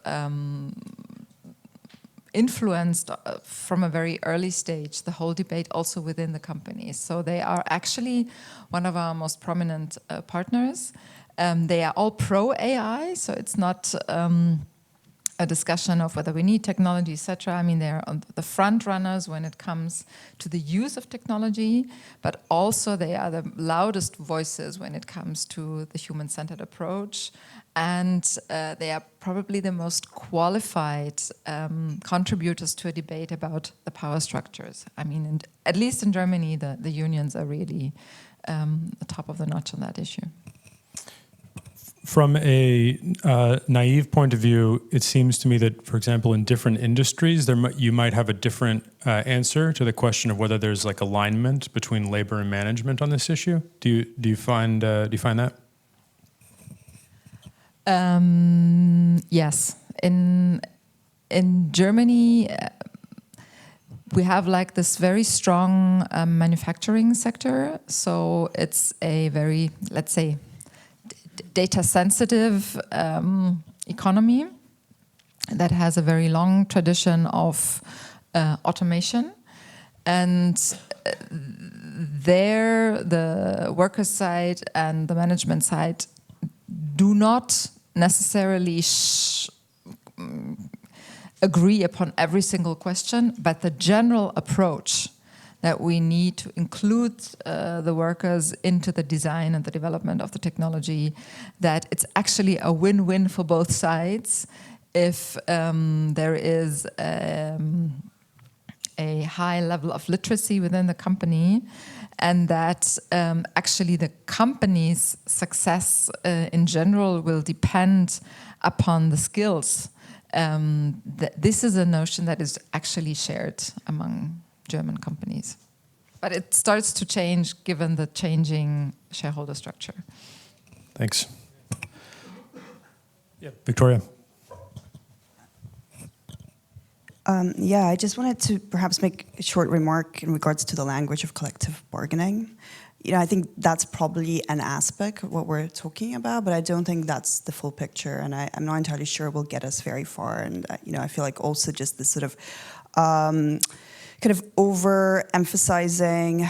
influenced from a very early stage the whole debate also within the companies. So they are actually one of our most prominent partners. They are all pro AI, so it's not a discussion of whether we need technology, etc. I mean, they're on the front runners when it comes to the use of technology, but also they are the loudest voices when it comes to the human-centered approach. And they are probably the most qualified contributors to a debate about the power structures. I mean, at least in Germany, the unions are really the top of the notch on that issue. From a naive point of view, it seems to me that, for example, in different industries, you might have a different answer to the question of whether there's like alignment between labor and management on this issue. Do you find that? Yes. In Germany, we have like this very strong manufacturing sector. So it's a very, let's say, data-sensitive economy that has a very long tradition of automation. And there, the worker side and the management side do not necessarily agree upon every single question, but the general approach that we need to include the workers into the design and the development of the technology, that it's actually a win-win for both sides if there is a high level of literacy within the company, and that actually the company's success in general will depend upon the skills. This is a notion that is actually shared among German companies. But it starts to change given the changing shareholder structure. Thanks. Yeah, Victoria. Yeah, I just wanted to perhaps make a short remark in regards to the language of collective bargaining. I think that's probably an aspect of what we're talking about, but I don't think that's the full picture, and I'm not entirely sure it will get us very far. And I feel like also just this sort of kind of over-emphasizing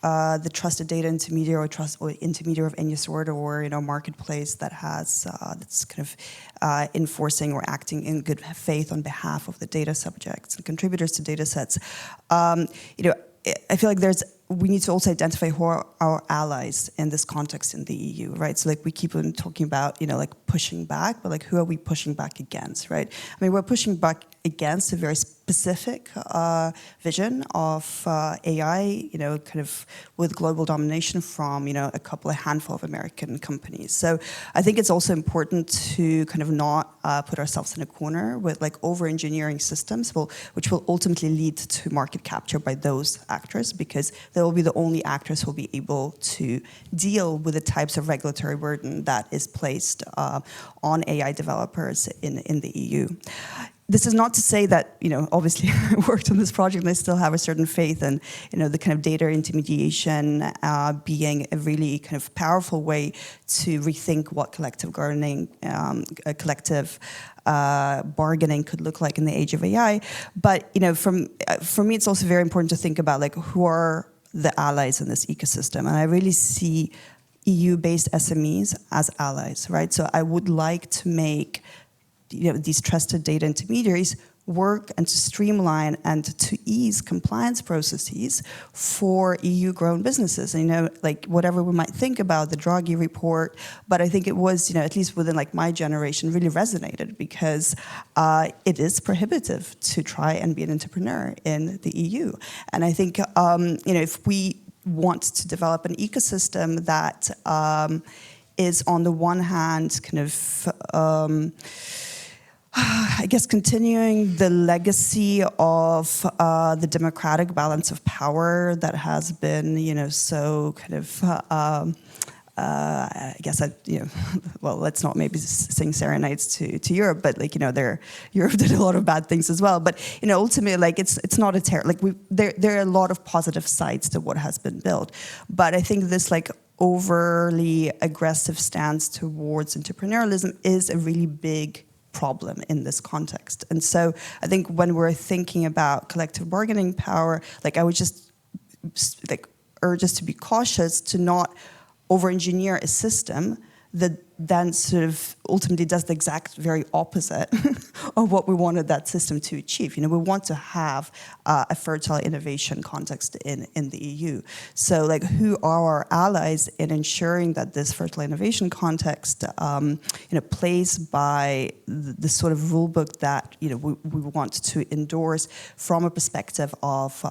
the trusted data intermediary or intermediary of any sort, or marketplace that has that's kind of enforcing or acting in good faith on behalf of the data subjects and contributors to data sets. I feel like we need to also identify who are our allies in this context in the EU, right? So like we keep on talking about, like pushing back, but like who are we pushing back against, right? I mean, we're pushing back against a very specific vision of AI, kind of with global domination from, a handful of American companies. So I think it's also important to kind of not put ourselves in a corner with like over-engineering systems, which will ultimately lead to market capture by those actors, because they will be the only actors who will be able to deal with the types of regulatory burden that is placed on AI developers in the EU. This is not to say that, obviously I worked on this project and I still have a certain faith in, the kind of data intermediation being a really kind of powerful way to rethink what collective bargaining could look like in the age of AI. But, for me, it's also very important to think about like who are the allies in this ecosystem. And I really see EU-based SMEs as allies, right? So I would like to make these trusted data intermediaries work and to streamline and to ease compliance processes for EU-grown businesses. And, like whatever we might think about the Draghi report, but I think it was, at least within like my generation, really resonated because it is prohibitive to try and be an entrepreneur in the EU. And I think, if we want to develop an ecosystem that is on the one hand kind of I guess continuing the legacy of the democratic balance of power that has been, so kind of, I guess, well, let's not maybe sing serenades to Europe, but Europe did a lot of bad things as well. But ultimately, it's not a there are a lot of positive sides to what has been built. But I think this overly aggressive stance towards entrepreneurialism is a really big problem in this context. And so I think when we're thinking about collective bargaining power, I would just urge us to be cautious to not over-engineer a system that then sort of ultimately does the exact very opposite of what we wanted that system to achieve. We want to have a fertile innovation context in the EU. So who are our allies in ensuring that this fertile innovation context plays by the sort of rule book that we want to endorse from a perspective of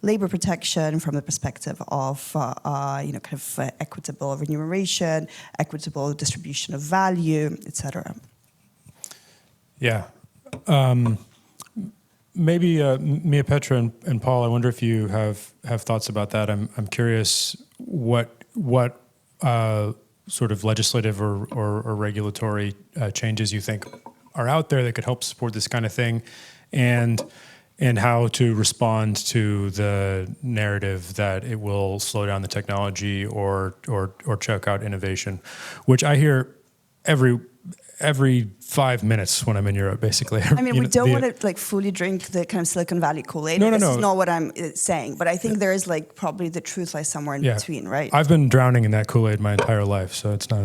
labor protection, from the perspective of equitable remuneration, equitable distribution of value, etc. Yeah. Maybe Mia Petra and Paul, I wonder if you have thoughts about that. I'm curious what sort of legislative or regulatory changes you think are out there that could help support this kind of thing, and how to respond to the narrative that it will slow down the technology or choke out innovation, which I hear every 5 minutes when I'm in Europe, basically. I mean, we don't want to fully drink the kind of Silicon Valley Kool-Aid. No. This is not what I'm saying, but I think there is probably the truth lies somewhere in between, right? I've been drowning in that Kool-Aid my entire life, so it's not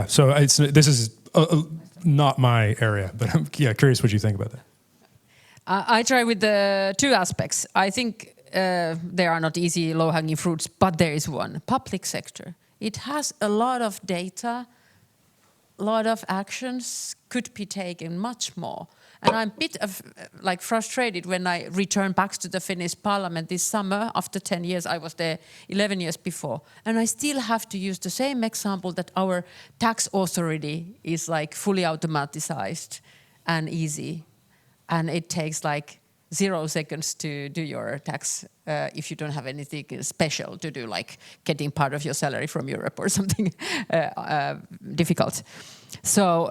So this is not my area, but I'm curious what you think about that. I try with the two aspects. I think there are not easy low-hanging fruits, but there is one. Public sector. It has a lot of data, a lot of actions could be taken much more. And I'm a bit of frustrated when I return back to the Finnish parliament this summer. After 10 years, I was there 11 years before. And I still have to use the same example that our tax authority is fully automatized and easy. And it takes 0 seconds to do your tax if you don't have anything special to do, like getting part of your salary from Europe or something difficult. So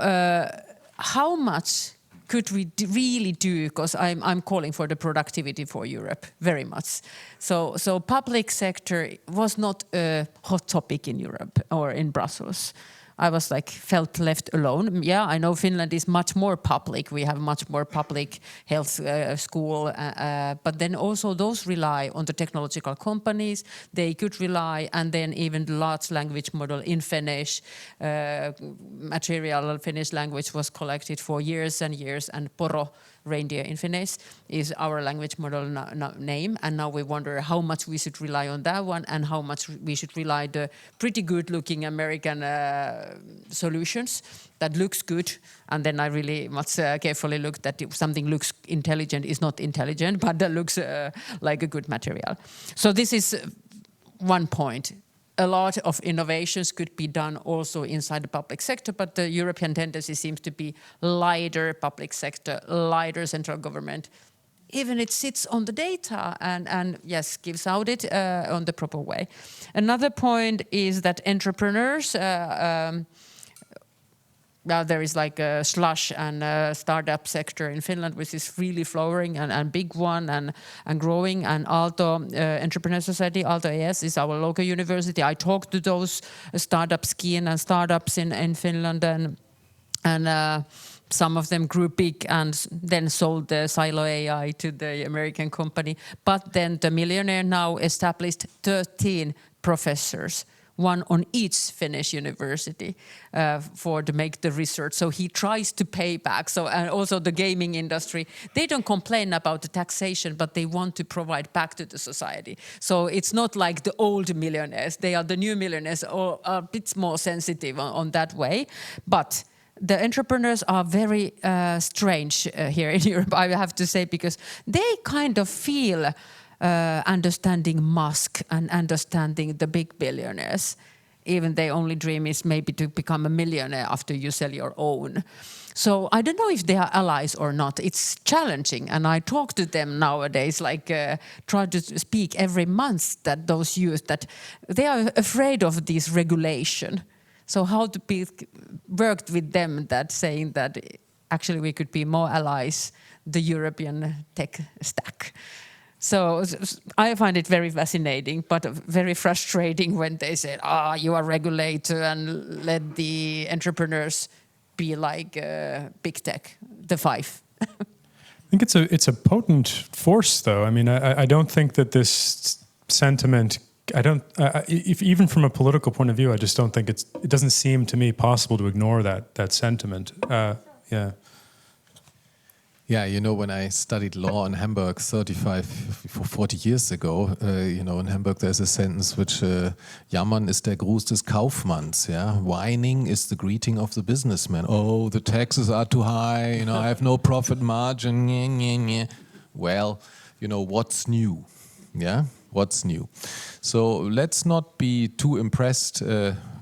how much could we really do? Because I'm calling for the productivity for Europe very much. So public sector was not a hot topic in Europe or in Brussels. I was felt left alone. Yeah, I know Finland is much more public. We have much more public health school, but then also those rely on the technological companies. They could rely, and then even the large language model in Finnish, material Finnish language was collected for years and years, and poro, reindeer in Finnish, is our language model name. And now we wonder how much we should rely on that one and how much we should rely the pretty good-looking American solutions that looks good. And then I really much carefully looked that if something looks intelligent is not intelligent, but that looks like a good material. So this is one point. A lot of innovations could be done also inside the public sector, but the European tendency seems to be lighter public sector, lighter central government. Even it sits on the data and yes, gives out it on the proper way. Another point is that entrepreneurs, now there is a slush and startup sector in Finland, which is really flowering and big one and growing. And Aalto Entrepreneur Society, Aalto ES, is our local university. I talked to those startup skiing and startups in Finland, and some of them grew big and then sold the Silo AI to the American company. But then the millionaire now established 13 professors, one on each Finnish university to make the research. So he tries to pay back. So, and also the gaming industry, they don't complain about the taxation, but they want to provide back to the society. So it's not like the old millionaires. They are the new millionaires, or a bit more sensitive on that way. But the entrepreneurs are very strange here in Europe, I have to say, because they kind of feel understanding Musk and understanding the big billionaires. Even their only dream is maybe to become a millionaire after you sell your own. So I don't know if they are allies or not. It's challenging, and I talk to them nowadays, try to speak every month that those youth, that they are afraid of this regulation. So how to be worked with them, that saying that actually we could be more allies, the European tech stack. So I find it very fascinating, but very frustrating when they say, you are regulator and let the entrepreneurs be like big tech, the five. I think it's a potent force, though. I mean, I don't think that this sentiment, if even from a political point of view, I just don't think it doesn't seem to me possible to ignore that sentiment. Yeah. Yeah, you know, when I studied law in Hamburg 40 years ago, in Hamburg there's a sentence which, Jammern ist der Gruß des Kaufmanns, yeah? Whining is the greeting of the businessman. Oh, the taxes are too high, I have no profit margin, Well, what's new, yeah? What's new? So let's not be too impressed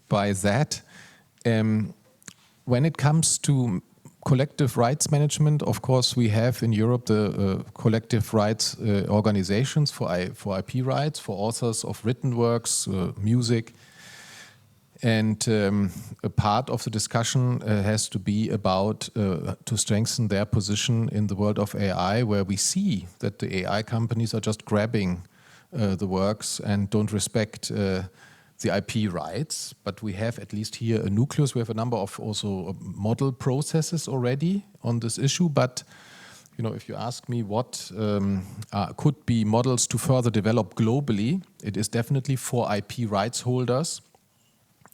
by that. When it comes to collective rights management, of course, we have in Europe the collective rights organizations for IP rights, for authors of written works, music. And a part of the discussion has to be about to strengthen their position in the world of AI, where we see that the AI companies are just grabbing the works and don't respect the IP rights, but we have at least here a nucleus. We have a number of also model processes already on this issue, but if you ask me what could be models to further develop globally, it is definitely for IP rights holders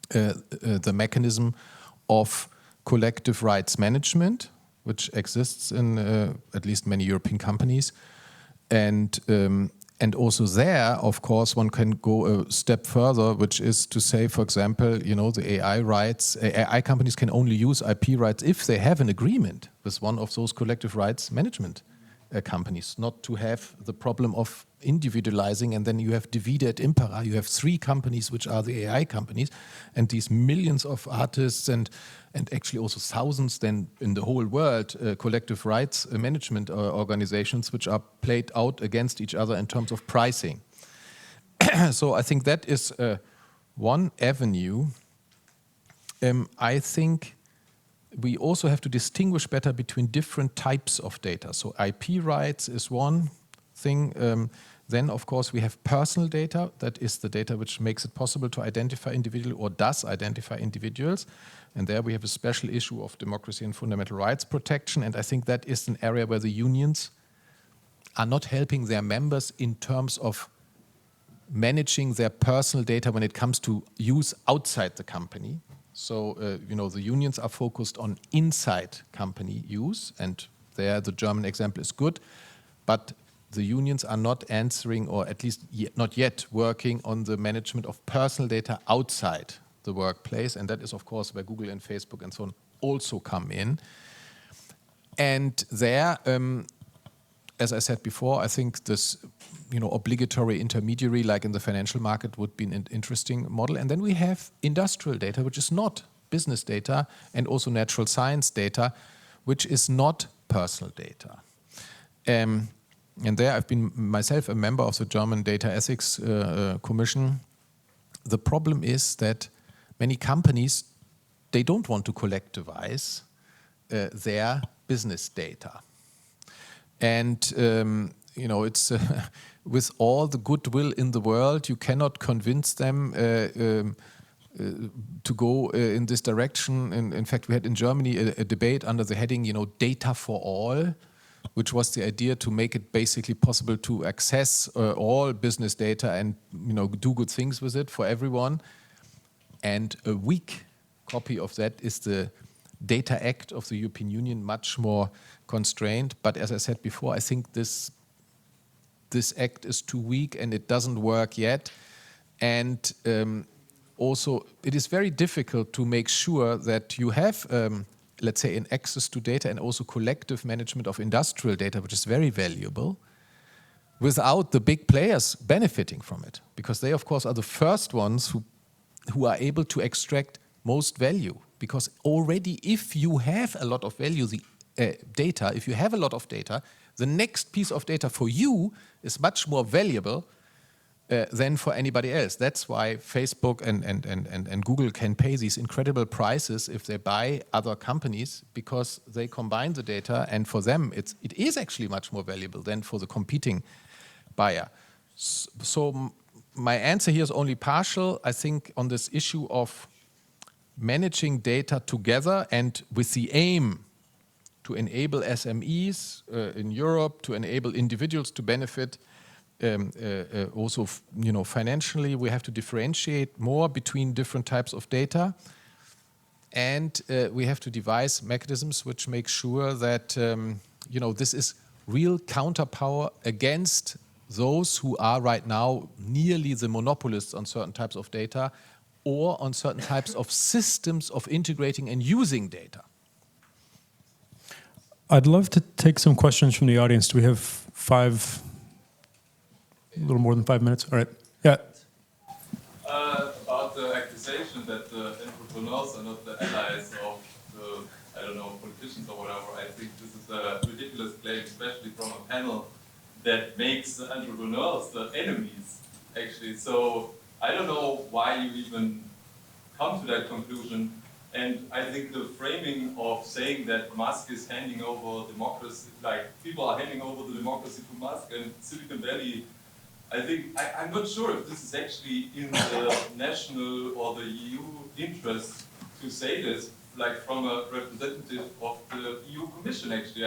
the mechanism of collective rights management, which exists in at least many European companies, and also there, of course, one can go a step further, which is to say, for example, the AI rights, AI companies can only use IP rights if they have an agreement with one of those collective rights management companies, not to have the problem of individualizing, and then you have divide et impera, you have three companies which are the AI companies, and these millions of artists and actually also thousands then in the whole world collective rights management organizations which are played out against each other in terms of pricing. So I think that is one avenue. I think we also have to distinguish better between different types of data. So IP rights is one thing. Then, of course, we have personal data. That is the data which makes it possible to identify individuals or does identify individuals. And there we have a special issue of democracy and fundamental rights protection. And I think that is an area where the unions are not helping their members in terms of managing their personal data when it comes to use outside the company. So, the unions are focused on inside company use. And there the German example is good. But the unions are not answering, or at least not yet working on the management of personal data outside the workplace. And that is, of course, where Google and Facebook and so on also come in. And there, as I said before, I think this obligatory intermediary, like in the financial market, would be an interesting model. And then we have industrial data, which is not business data, and also natural science data, which is not personal data. And there I've been myself a member of the German Data Ethics Commission. The problem is that many companies, they don't want to collectivize their business data. And, it's with all the goodwill in the world, you cannot convince them to go in this direction. And in fact, we had in Germany a debate under the heading, data for all, which was the idea to make it basically possible to access all business data and do good things with it for everyone. And a weak copy of that is the Data Act of the European Union, much more constrained. But as I said before, I think this act is too weak and it doesn't work yet. And also, it is very difficult to make sure that you have let's say, an access to data and also collective management of industrial data, which is very valuable. without the big players benefiting from it, because they, of course, are the first ones who are able to extract most value. Because already, if you have a lot of value, data, if you have a lot of data, the next piece of data for you is much more valuable than for anybody else. That's why Facebook and Google can pay these incredible prices if they buy other companies, because they combine the data, and for them it is actually much more valuable than for the competing buyer. So my answer here is only partial. I think on this issue of managing data together and with the aim to enable SMEs in Europe, to enable individuals to benefit also, financially, we have to differentiate more between different types of data, and we have to devise mechanisms which make sure that this is real counterpower against those who are right now nearly the monopolists on certain types of data or on certain types of systems of integrating and using data. I'd love to take some questions from the audience. Do we have a little more than 5 minutes? All right. Yeah. About the accusation that the entrepreneurs are not the allies of the, politicians or whatever, I think this is a ridiculous claim, especially from a panel that makes the entrepreneurs the enemies, actually. So I don't know why you even come to that conclusion. And I think the framing of saying that Musk is handing over democracy, like people are handing over the democracy to Musk and Silicon Valley, I think, I'm not sure if this is actually in the national or the EU interest to say this, like from a representative of the EU Commission, actually.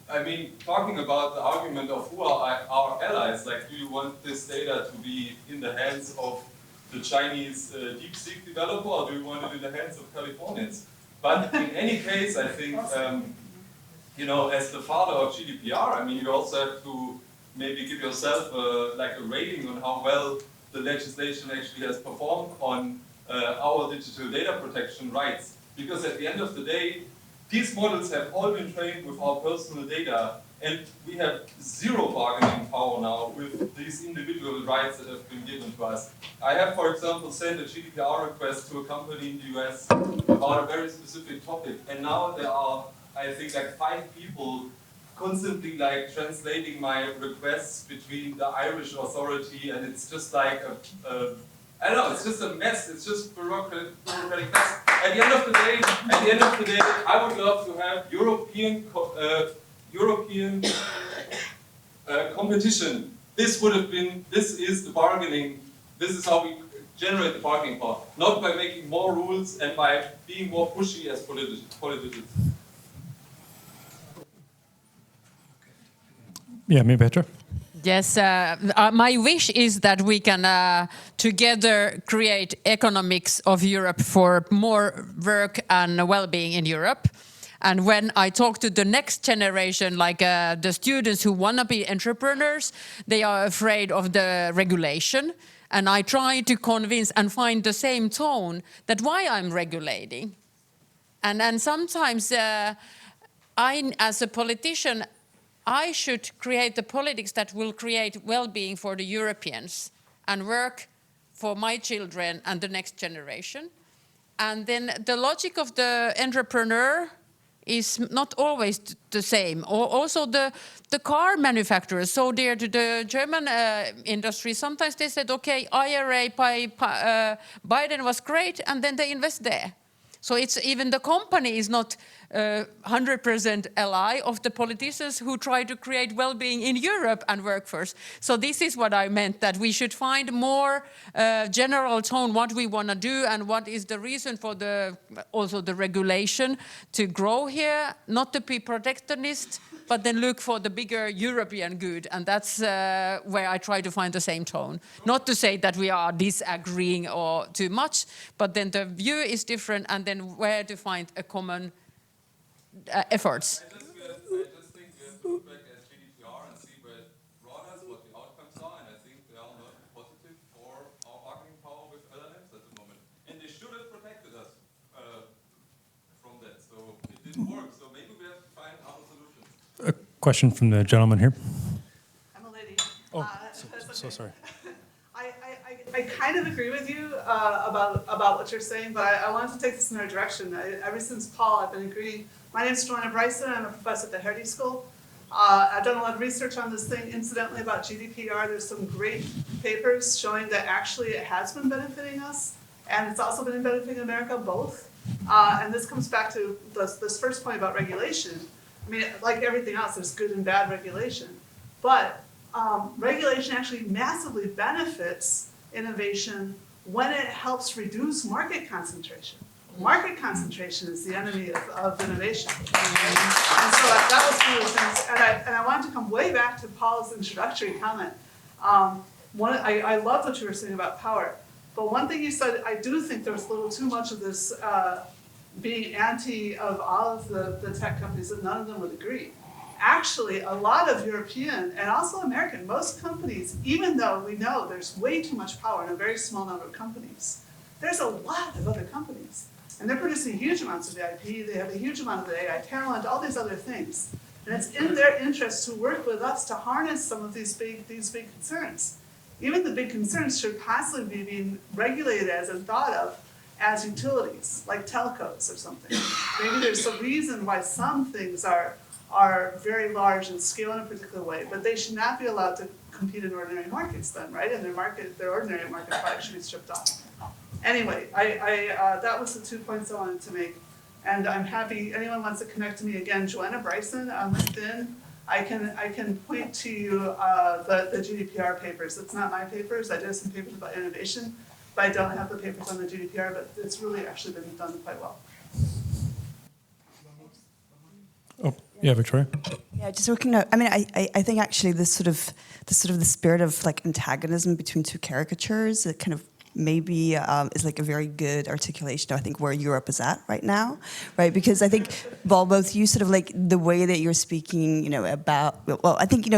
I mean, talking about the argument of who are our allies, like, do you want this data to be in the hands of the Chinese DeepSeek developer, or do you want it in the hands of Californians? But in any case, I think, as the father of GDPR, I mean, you also have to maybe give yourself a rating on how well the legislation actually has performed on our digital data protection rights. Because at the end of the day, these models have all been trained with our personal data, and we have zero bargaining power now with these individual rights that have been given to us. I have, for example, sent a GDPR request to a company in the US about a very specific topic, and now there are, I think, 5 people constantly translating my requests between the Irish authority, and it's just I don't know, it's just a mess. It's just bureaucratic mess. At the end of the day, I would love to have European competition. This is the bargaining. This is how we generate the bargaining power, not by making more rules and by being more pushy as politicians. Yeah, maybe Petra. Yes, my wish is that we can together create economics of Europe for more work and well-being in Europe. And when I talk to the next generation, like the students who want to be entrepreneurs, they are afraid of the regulation. And I try to convince and find the same tone that why I'm regulating. And sometimes as a politician, I should create the politics that will create well-being for the Europeans and work for my children and the next generation. And then the logic of the entrepreneur is not always the same. Also the car manufacturers, so dear to the German industry, sometimes they said, okay, IRA by Biden was great, and then they invest there. So it's even the company is not 100% ally of the politicians who try to create well-being in Europe and workforce. So this is what I meant, that we should find more general tone, what we want to do and what is the reason for also the regulation to grow here, not to be protectionist, but then look for the bigger European good. And that's where I try to find the same tone. Not to say that we are disagreeing or too much, but then the view is different, and then where to find a common efforts. I just think we have to look back at GDPR and see where it brought us, what the outcomes are, and I think they are not positive for our bargaining power with LLMs at the moment. And they should have protected us from that. So it didn't work. So maybe we have to find other solutions. A question from the gentleman here. I'm a lady so sorry. I kind of agree with you about what you're saying, but I wanted to take this in another direction. Ever since Paul, I've been agreeing. My name's Joanna Bryson. I'm a professor at the Hertie School. I've done a lot of research on this thing. Incidentally, about GDPR, there's some great papers showing that actually it has been benefiting us, and it's also been benefiting America, both. And this comes back to this first point about regulation. I mean, like everything else, there's good and bad regulation. But regulation actually massively benefits innovation when it helps reduce market concentration. Market concentration is the enemy of innovation. And so that was one of the things, and I wanted to come way back to Paul's introductory comment. I love what you were saying about power, but one thing you said, I do think there was a little too much of this being anti of all of the tech companies, that none of them would agree. Actually, a lot of European and also American, most companies, even though we know there's way too much power in a very small number of companies, there's a lot of other companies. And they're producing huge amounts of the IP, they have a huge amount of the AI talent, all these other things. And it's in their interest to work with us to harness some of these big concerns. Even the big concerns should possibly be being regulated as and thought of as utilities, like telcos or something. Maybe there's a reason why some things are very large and scale in a particular way, but they should not be allowed to compete in ordinary markets then, right? And their ordinary market products should be stripped off. Anyway, that was the 2 points I wanted to make. And I'm happy, anyone wants to connect to me again, Joanna Bryson on LinkedIn. I can point to you the GDPR papers. It's not my papers, I did some papers about innovation, but I don't have the papers on the GDPR, but it's really actually been done quite well. Oh, yeah, Victoria. Yeah, just looking at, I mean, I think actually this sort of the spirit of like antagonism between two caricatures, it kind of maybe is like a very good articulation of I think where Europe is at right now, right? Because I think, well, both you sort of like the way that you're speaking, about, well, I think,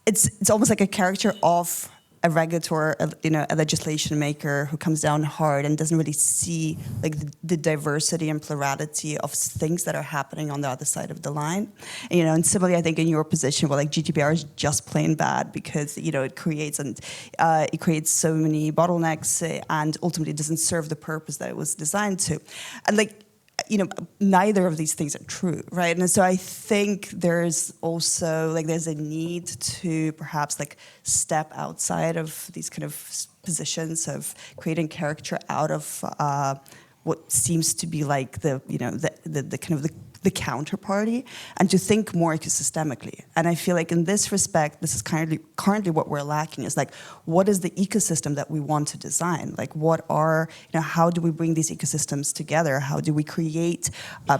it's almost like a caricature of a regulator, a legislation maker who comes down hard and doesn't really see like the diversity and plurality of things that are happening on the other side of the line. And similarly, I think in your position, well, like GDPR is just plain bad because it creates so many bottlenecks and ultimately doesn't serve the purpose that it was designed to, and like. Neither of these things are true, right? And so I think there's also there's a need to perhaps step outside of these kind of positions of creating caricature out of what seems to be like the kind of the counterparty, and to think more ecosystemically. And I feel like in this respect, this is currently what we're lacking is what is the ecosystem that we want to design? How do we bring these ecosystems together? How do we create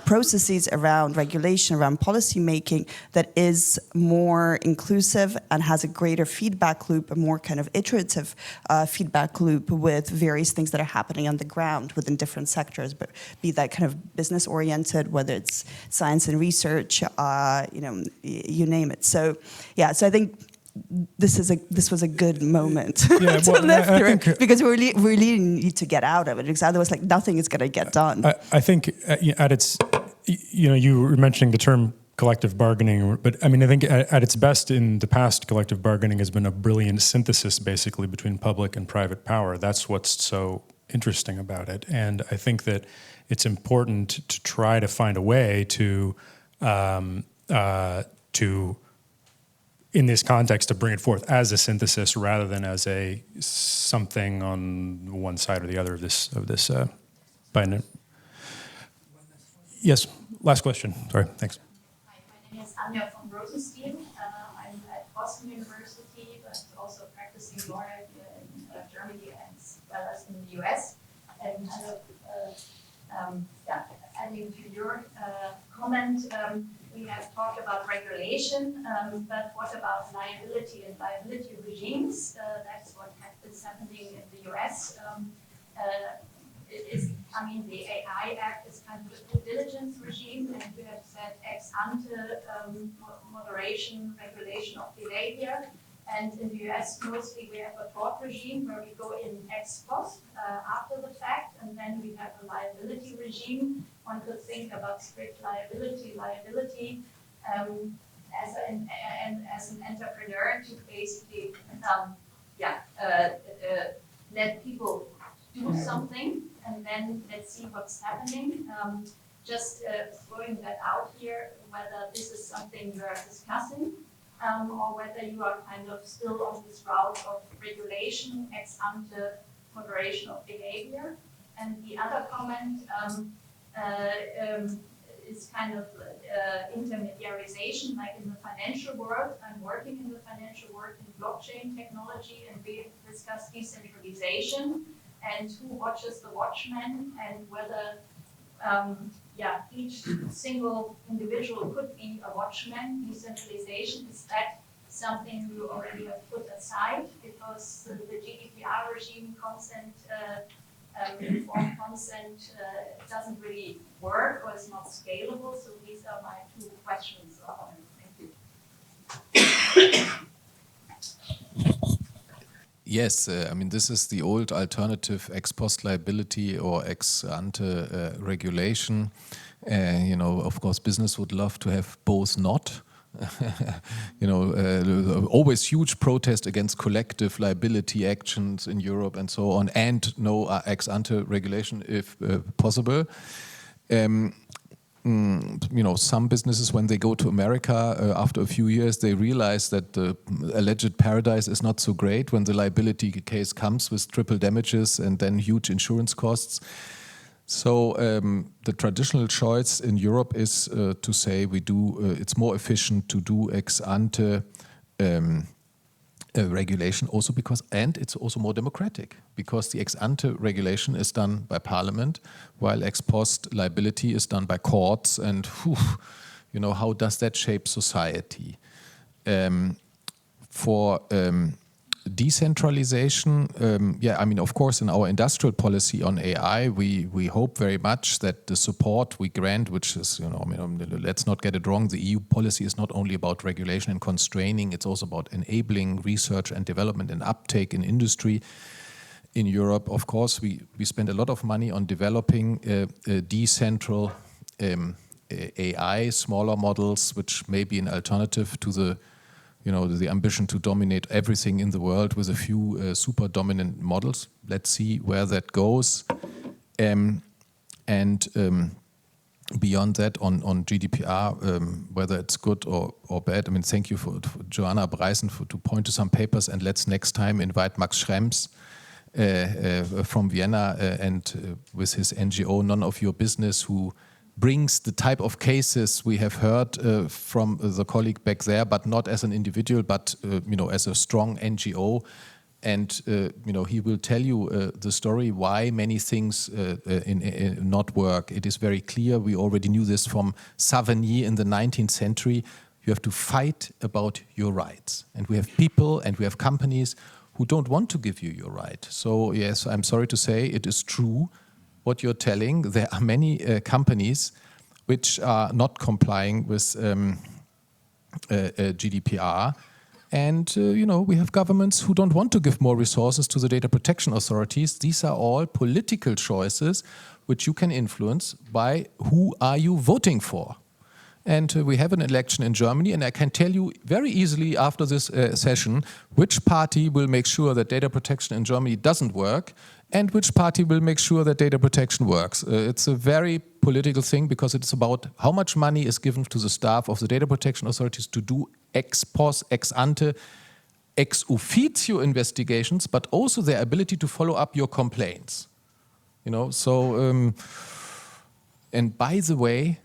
processes around regulation, around policy making that is more inclusive and has a greater feedback loop, a more kind of iterative feedback loop with various things that are happening on the ground within different sectors, but be that kind of business oriented, whether it's science and research, you name it. So, yeah. So I think this was a good moment to live through because we really need to get out of it because otherwise, nothing is going to get done. I think at its, you were mentioning the term collective bargaining, but I mean, I think at its best in the past, collective bargaining has been a brilliant synthesis, basically, between public and private power. That's what's so interesting about it, and I think that it's important to try to find a way to in this context, to bring it forth as a synthesis rather than as a something on one side or the other of this binary. Yes, last question. Sorry, thanks. Hi, my name is Anja von Rosenstein. I'm at Boston University, but also practicing law in Germany as well as in the US. And adding to your comment, we have talked about regulation, but what about liability and liability regimes? That's what is happening in the US. The AI Act is kind of a due diligence regime, and we have said ex ante moderation, regulation of behavior. And in the US, mostly we have a tort regime where we go in ex post after the fact, and then we have a liability regime. One could think about strict liability as an entrepreneur to basically let people do something and then let's see what's happening. Just throwing that out here, whether this is something you are discussing or whether you are kind of still on this route of regulation ex ante moderation of behavior. And the other comment is kind of intermediarization, like in the financial world. I'm working in the financial world in blockchain technology, and we discuss decentralization and who watches the watchmen and whether each single individual could be a watchman. Decentralization, is that something you already have put aside because the GDPR regime consent, informed consent doesn't really work or is not scalable? So these are my two questions. Thank you. Yes, I mean, this is the old alternative ex post liability or ex ante regulation. Of course, business would love to have both not. Always huge protest against collective liability actions in Europe and so on, and no ex ante regulation if possible. Some businesses, when they go to America after a few years, they realize that the alleged paradise is not so great when the liability case comes with triple damages and then huge insurance costs. So the traditional choice in Europe is to say it's more efficient to do ex ante regulation also and it's also more democratic because the ex ante regulation is done by parliament while ex post liability is done by courts, and how does that shape society? For decentralization, of course, in our industrial policy on AI, we hope very much that the support we grant, which is, let's not get it wrong, the EU policy is not only about regulation and constraining, it's also about enabling research and development and uptake in industry. In Europe, of course, we spend a lot of money on developing decentral AI, smaller models, which may be an alternative to the ambition to dominate everything in the world with a few super dominant models. Let's see where that goes. Beyond that, on GDPR, whether it's good or bad, thank you for Joanna Breisen to point to some papers, and let's next time invite Max Schrems from Vienna and with his NGO, None of Your Business, who brings the type of cases we have heard from the colleague back there, but not as an individual, but as a strong NGO. And he will tell you the story why many things not work. It is very clear. We already knew this from Savigny in the 19th century. You have to fight about your rights. And we have people and we have companies who don't want to give you your right. So yes, I'm sorry to say it is true what you're telling. There are many companies which are not complying with GDPR. And, we have governments who don't want to give more resources to the data protection authorities. These are all political choices which you can influence by who are you voting for. And we have an election in Germany, and I can tell you very easily after this session which party will make sure that data protection in Germany doesn't work and which party will make sure that data protection works. It's a very political thing because it's about how much money is given to the staff of the data protection authorities to do ex post, ex ante, ex officio investigations, but also their ability to follow up your complaints. And by the way,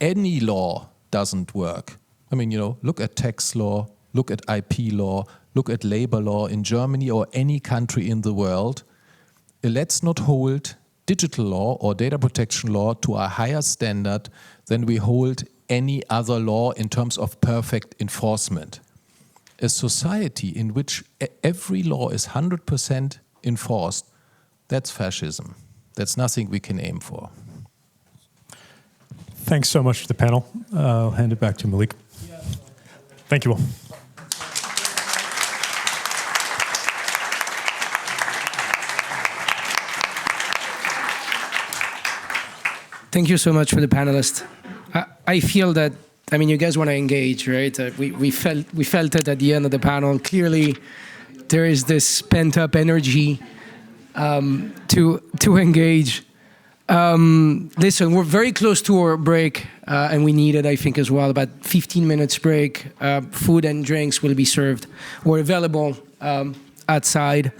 any law doesn't work. Look at tax law, look at IP law, look at labor law in Germany or any country in the world. Let's not hold digital law or data protection law to a higher standard than we hold any other law in terms of perfect enforcement. A society in which every law is 100% enforced, that's fascism. That's nothing we can aim for. Thanks so much to the panel. I'll hand it back to Malik. Thank you all. Thank you so much for the panelists. I feel that, you guys want to engage, right? We felt it at the end of the panel. Clearly, there is this pent-up energy to engage. Listen, we're very close to our break, and we need it, I think, as well. About 15 minutes break. Food and drinks will be served or available outside.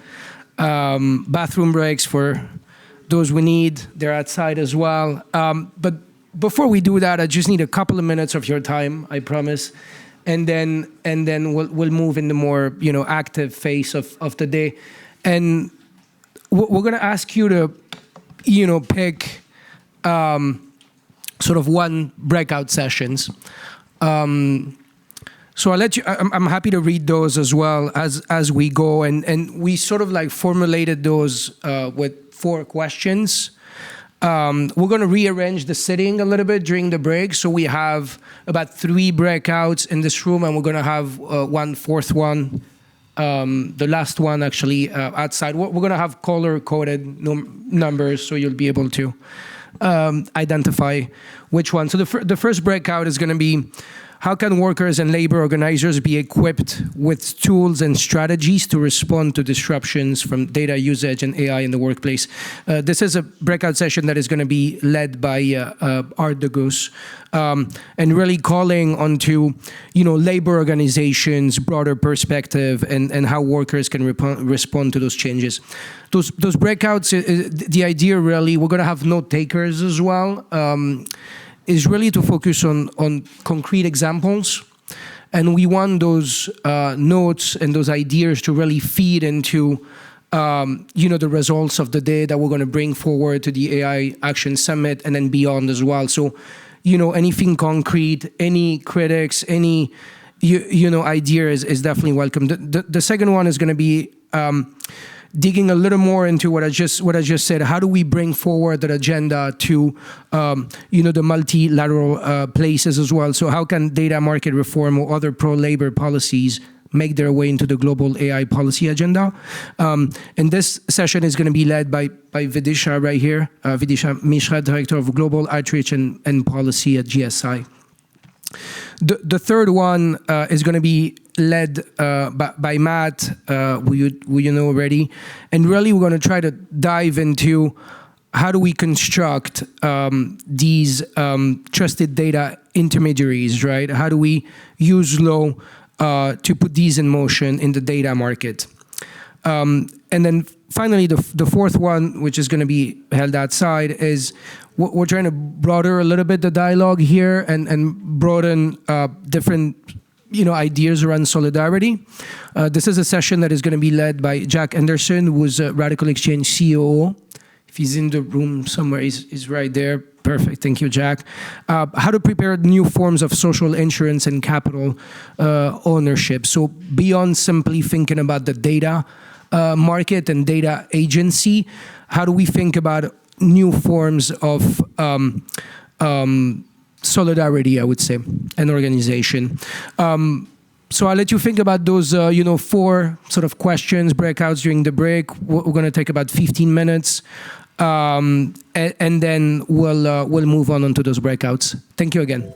Bathroom breaks for those we need, they're outside as well. But before we do that, I just need a couple of minutes of your time, I promise. And then we'll move in the more active phase of the day. And we're gonna ask you to pick sort of one breakout sessions. So I'll let you, I'm happy to read those as well as we go. And we sort of like formulated those with 4 questions. We're going to rearrange the sitting a little bit during the break. So we have about 3 breakouts in this room, and we're going to have one fourth one, the last one actually outside. We're going to have color-coded numbers, so you'll be able to identify which one. So the first breakout is going to be, how can workers and labor organizers be equipped with tools and strategies to respond to disruptions from data usage and AI in the workplace? This is a breakout session that is going to be led by Aart de Geus, and really calling onto labor organizations, broader perspective, and how workers can respond to those changes. Those breakouts, the idea really, we're going to have note takers as well. Is really to focus on concrete examples. And we want those notes and those ideas to really feed into the results of the day that we're going to bring forward to the AI Action Summit and then beyond as well. So, anything concrete, any critics, any idea is definitely welcome. The second one is going to be digging a little more into what I just said. How do we bring forward that agenda to the multilateral places as well? So how can data market reform or other pro-labor policies make their way into the global AI policy agenda? And this session is going to be led by Vidisha right here, Vidisha Mishra, Director of Global Outreach and Policy at GSI. The third one is going to be led by Matt, who you know already. And really, we're going to try to dive into how do we construct these trusted data intermediaries, right? How do we use law to put these in motion in the data market? And then finally, the fourth one, which is going to be held outside, is we're trying to broaden a little bit the dialogue here and broaden different ideas around solidarity. This is a session that is going to be led by Jack Anderson, who's a RadicalxChange COO. If he's in the room somewhere, he's right there. Perfect, thank you, Jack. How to prepare new forms of social insurance and capital ownership. So beyond simply thinking about the data market and data agency, how do we think about new forms of solidarity, I would say, and organization. So I'll let you think about those, 4 sort of questions, breakouts during the break. We're going to take about 15 minutes, and then we'll move on to those breakouts. Thank you again.